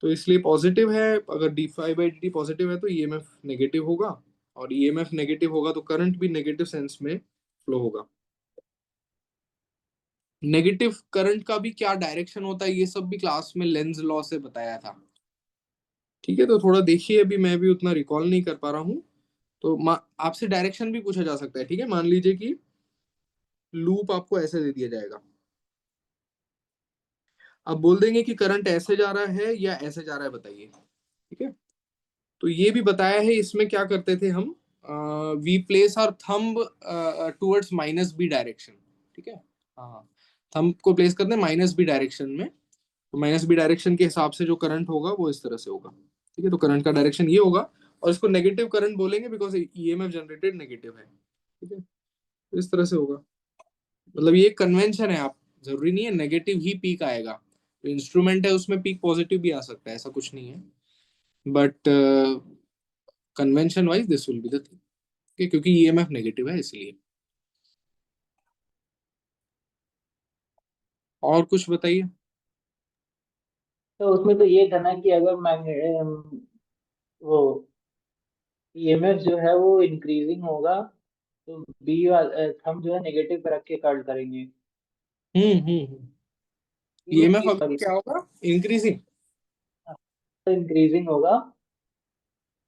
तो इसलिए पॉजिटिव है, अगर D five by d t positive है तो ईएमएफ नेगेटिव होगा, और ईएमएफ नेगेटिव होगा तो करंट भी नेगेटिव सेंस में फ्लो होगा। नेगेटिव करंट का भी क्या डायरेक्शन होता है ये सब भी क्लास में लेंज लॉ से बताया था, ठीक है। तो थोड़ा देखिए, अभी मैं भी उतना रिकॉल नहीं कर पा रहा हूँ। तो आपसे डायरेक्शन भी पूछा जा सकता है, ठीक है। मान लीजिए कि लूप आपको ऐसे दे दिया जाएगा, अब बोल देंगे कि करंट ऐसे जा रहा है या ऐसे जा रहा है, बताइए, ठीक है। तो ये भी बताया है, इसमें क्या करते थे हम, we place our thumb towards minus B direction, ठीक है। हाँ, थंब को प्लेस करते हैं माइनस बी डायरेक्शन में, तो माइनस बी डायरेक्शन के हिसाब से जो करंट होगा वो इस तरह से होगा, ठीक है। तो करंट का डायरेक्शन ये होगा, और इसको नेगेटिव करंट बोलेंगे बिकॉज ईएमएफ जनरेटेड नेगेटिव है, ठीक है। तो इस तरह से होगा, मतलब ये एक कन्वेंशन है, आप जरूरी नहीं है नेगेटिव ही पीक आएगा। तो इंस्ट्रूमेंट है उसमें पीक पॉजिटिव भी आ सकता है, ऐसा कुछ नहीं है, but convention wise this will be the thing, क्योंकि ईएमएफ नेगेटिव है इसलिए। और कुछ बताइए। तो उसमें तो ये था ना कि अगर वो ईएमएफ जो है वो इंक्रीजिंग होगा, तो बी हम जो है नेगेटिव पे रख के कर्ल करेंगे। ये ईएमएफ चीज अगर क्या होगा, इंक्रीजिंग, इंक्रीजिंग होगा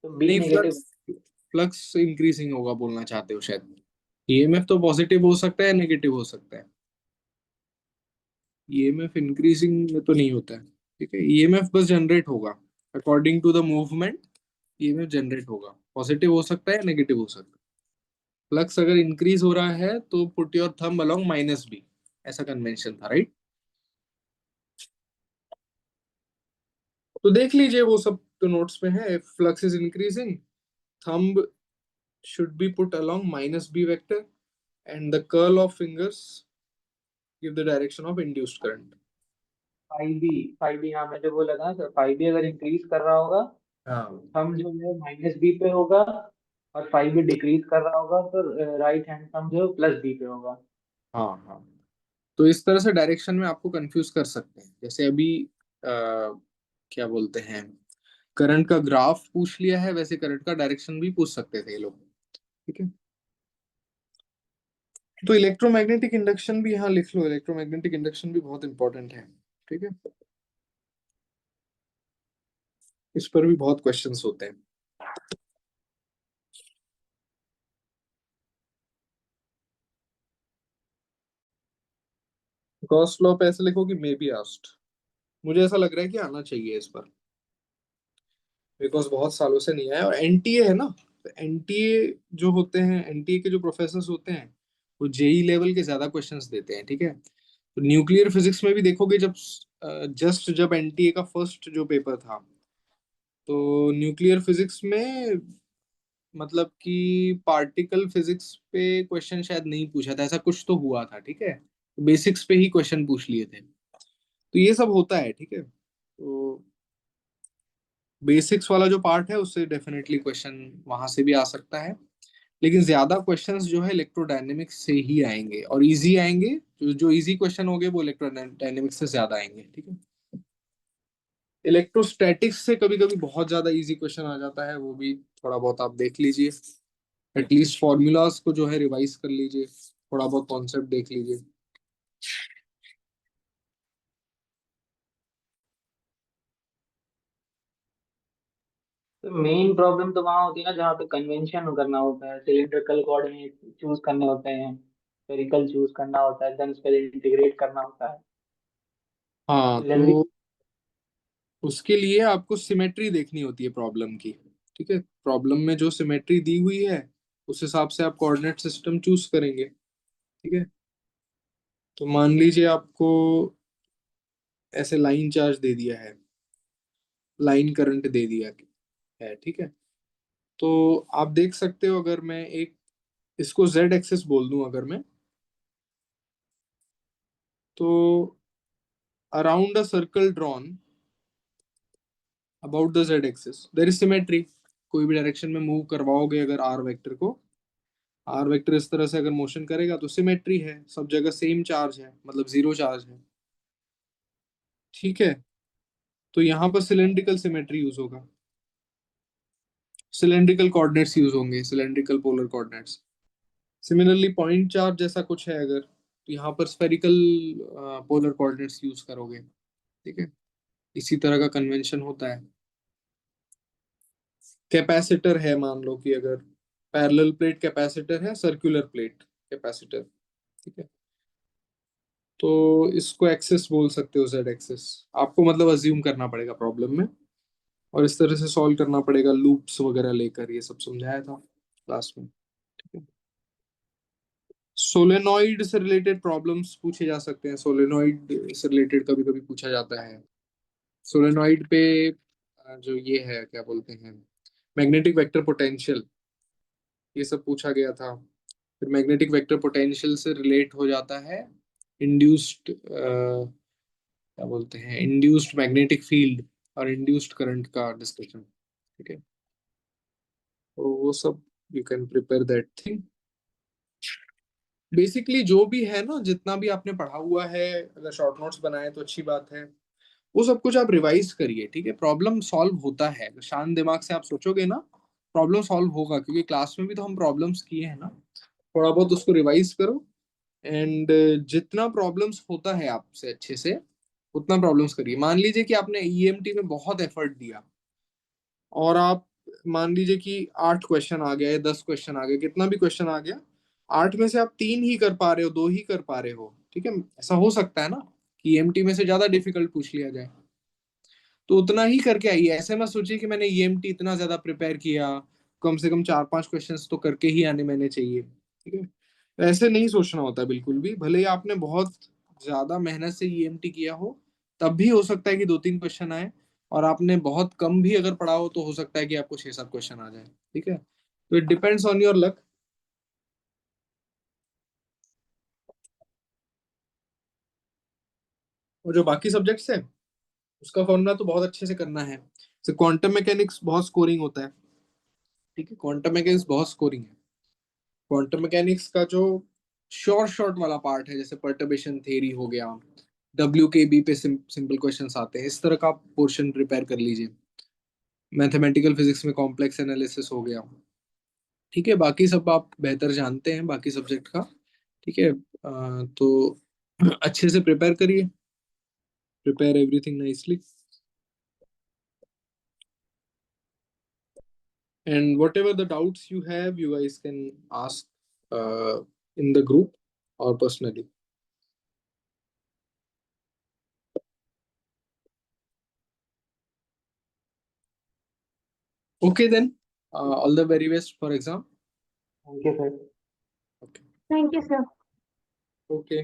तो बी नहीं नेगेटिव। फ्लक्स, फ्लक्स इंक्रीजिंग होगा बोलना चाहते हो शायद। ईएमएफ तो पॉजिटिव हो सकता है, नेगेटिव हो सकता है। ईएमएफ इंक्रीजिंग में तो नहीं होता है, ठीक है। ईएमएफ बस जनरेट होगा according to the movement, EMF generate होगा, पॉजिटिव हो सकता है, नेगेटिव हो सकता है। फ्लक्स अगर इंक्रीज हो रहा है तो put your thumb along minus B, ऐसा कन्वेंशन था, राइट। तो देख लीजिए वो सब तो नोट्स में है, flux is increasing, thumb should be put along minus b vector, and the curl of fingers give the direction of induced current. Phi B हाँ मैं जो बोला था सर, फाइव बी अगर इंक्रीज कर रहा होगा, हाँ हम जो है माइनस बी पे होगा, और 5 भी डिक्रीज कर रहा होगा तो राइट हैंड टर्म जो प्लस बी पे होगा। हाँ हाँ, तो इस तरह से डायरेक्शन में आपको कंफ्यूज कर सकते हैं। जैसे अभी क्या बोलते हैं, करंट का ग्राफ पूछ लिया है, वैसे करंट का डायरेक्शन भी पूछ सकते थे ये लोग। ठीक है, तो इलेक्ट्रोमैग्नेटिक इंडक्शन भी यहाँ लिख लो, इलेक्ट्रोमैग्नेटिक इंडक्शन भी बहुत इंपॉर्टेंट है। ठीक है, इस पर भी बहुत क्वेश्चंस होते हैं। गॉस लॉ पे ऐसे लिखो कि मे बी आस्क्ड। मुझे ऐसा लग रहा है कि आना चाहिए इस पर, बिकॉज बहुत सालों से नहीं आया। और एनटीए है ना, तो एनटीए जो होते हैं, एनटीए के जो प्रोफेसर होते हैं, वो जेई लेवल के ज्यादा क्वेश्चंस देते हैं। ठीक है, तो न्यूक्लियर फिजिक्स में भी देखोगे, जब जस्ट जब एनटीए का फर्स्ट जो पेपर था, तो न्यूक्लियर फिजिक्स में मतलब कि पार्टिकल फिजिक्स पे क्वेश्चन शायद नहीं पूछा था, ऐसा कुछ तो हुआ था। ठीक है, बेसिक्स पे ही क्वेश्चन पूछ लिए थे। तो ये सब होता है। ठीक है, तो बेसिक्स वाला जो पार्ट है उससे डेफिनेटली क्वेश्चन वहां से भी आ सकता है, लेकिन ज्यादा क्वेश्चंस जो है इलेक्ट्रोडायनेमिक्स से ही आएंगे, और इजी आएंगे। जो इजी क्वेश्चन होंगे वो इलेक्ट्रोडायनेमिक्स से ज्यादा आएंगे। ठीक है, इलेक्ट्रोस्टैटिक्स से कभी कभी बहुत ज्यादा इजी क्वेश्चन आ जाता है, वो भी थोड़ा बहुत आप देख लीजिए। एटलीस्ट फॉर्मूलाज को जो है रिवाइज कर लीजिए, थोड़ा बहुत कॉन्सेप्ट देख लीजिए। तो मेन प्रॉब्लम तो वहाँ होती है ना जहाँ पे कन्वेंशन करना होता है, सिलिंड्रिकल कोऑर्डिनेट चूज करने होते हैं, स्फेरिकल चूज करना होता है, देन उसके लिए इंटीग्रेट करना होता है। हाँ, लेंदी। तो उसके लिए आपको सिमेट्री देखनी होती है प्रॉब्लम की। ठीक है, प्रॉब्लम में जो सिमेट्री दी हुई है उस हिसाब से आप कोऑर्डिनेट सिस्टम चूज करेंगे। ठीक है, तो मान लीजिए आपको ऐसे लाइन चार्ज दे दिया है, लाइन करंट दे दिया है। ठीक है, तो आप देख सकते हो, अगर मैं एक इसको जेड एक्सिस बोल दूं अगर मैं, तो around a circle drawn about the Z axis there is symmetry. कोई भी डायरेक्शन में मूव करवाओगे अगर आर वेक्टर को, आर वेक्टर इस तरह से अगर मोशन करेगा तो सिमेट्री है, सब जगह सेम चार्ज है, मतलब जीरो चार्ज है। ठीक है, तो यहाँ पर सिलेंड्रिकल सिमेट्री यूज होगा, सिलेंड्रिकल कोऑर्डिनेट्स यूज होंगे, cylindrical polar coordinates. Similarly point charge जैसा कुछ है अगर, तो यहाँ पर स्फेरिकल पोलर कोऑर्डिनेट्स यूज करोगे। ठीक है, इसी तरह का कन्वेंशन होता है। कैपेसिटर है, मान लो कि अगर पैरेलल प्लेट कैपेसिटर है, सर्कुलर प्लेट कैपेसिटर। ठीक है, तो इसको एक्सिस बोल सकते हो, जेड एक्सिस। आपको मतलब अज्यूम करना पड़ेगा प्रॉब्लम में, और इस तरह से सॉल्व करना पड़ेगा, लूप्स वगैरह लेकर, ये सब समझाया था क्लास में। ठीक है, सोलेनॉइड से रिलेटेड प्रॉब्लम्स पूछे जा सकते हैं, सोलेनॉइड से रिलेटेड कभी कभी पूछा जाता है। सोलेनॉइड पे जो ये है क्या बोलते हैं, मैग्नेटिक वेक्टर पोटेंशियल, ये सब पूछा गया था। फिर मैग्नेटिक वेक्टर पोटेंशियल से रिलेट हो जाता है इंड्यूस्ड क्या बोलते हैं, इंड्यूस्ड मैग्नेटिक फील्ड और इंड्यूस्ड करंट का डिस्कशन। ठीक है, तो वो सब you can prepare that thing. Basically जो भी है ना, जितना भी आपने पढ़ा हुआ है, अगर शॉर्ट नोट्स बनाए तो अच्छी बात है, वो सब कुछ आप रिवाइज करिए। ठीक है, प्रॉब्लम सॉल्व होता है, अगर शांत दिमाग से आप सोचोगे ना, प्रॉब्लम सॉल्व होगा, क्योंकि क्लास में भी तो हम प्रॉब्लम्स किए हैं ना। थोड़ा बहुत उसको रिवाइज करो, एंड जितना प्रॉब्लम्स होता है आपसे अच्छे से, उतना प्रॉब्लम्स करिए। मान लीजिए कि आपने ईएमटी में बहुत एफर्ट दिया, और आप मान लीजिए कि 8 क्वेश्चन आ गया या 10 क्वेश्चन आ गया, कितना भी क्वेश्चन आ गया, 8 में से आप 3 ही कर पा रहे हो, 2 ही कर पा रहे हो। ठीक है, ऐसा हो सकता है ना कि ईएमटी में से ज्यादा डिफिकल्ट पूछ लिया जाए, तो उतना ही करके आइए। ऐसे मत सोचिए कि मैंने ईएमटी इतना ज्यादा प्रिपेयर किया, कम से कम 4-5 क्वेश्चंस तो करके ही आने मैंने चाहिए। ठीक है, तो ऐसे नहीं सोचना होता बिल्कुल भी, भले ही आपने बहुत ज्यादा मेहनत से ईएमटी किया हो, तब भी हो सकता है कि 2-3 क्वेश्चन आए, और आपने बहुत कम भी अगर पढ़ा हो तो हो सकता है कि आपको 6-7 क्वेश्चन आ जाए। ठीक है, तो it depends on your luck. और जो बाकी सब्जेक्ट्स है उसका फॉर्मूला तो बहुत अच्छे से करना है, जैसे क्वांटम मैकेनिक्स बहुत स्कोरिंग होता है। ठीक है, क्वांटम मैकेनिक्स बहुत स्कोरिंग है। क्वांटम मैकेनिक्स का जो शॉर्ट वाला पार्ट है, जैसे पर्टर्बेशन थ्योरी हो गया, WKB पे सिंपल क्वेश्चंस आते हैं, इस तरह का पोर्शन प्रिपेयर कर लीजिए। मैथमेटिकल फिजिक्स में कॉम्प्लेक्स एनालिसिस हो गया। ठीक है, बाकी सब आप बेहतर जानते हैं बाकी सब्जेक्ट का। ठीक है, तो अच्छे से प्रिपेयर करिए, prepare everything nicely, and whatever the doubts you have, you guys can ask in the group or personally. Okay then, all the very best for exam. Thank you sir. Okay. Thank you, sir. Okay.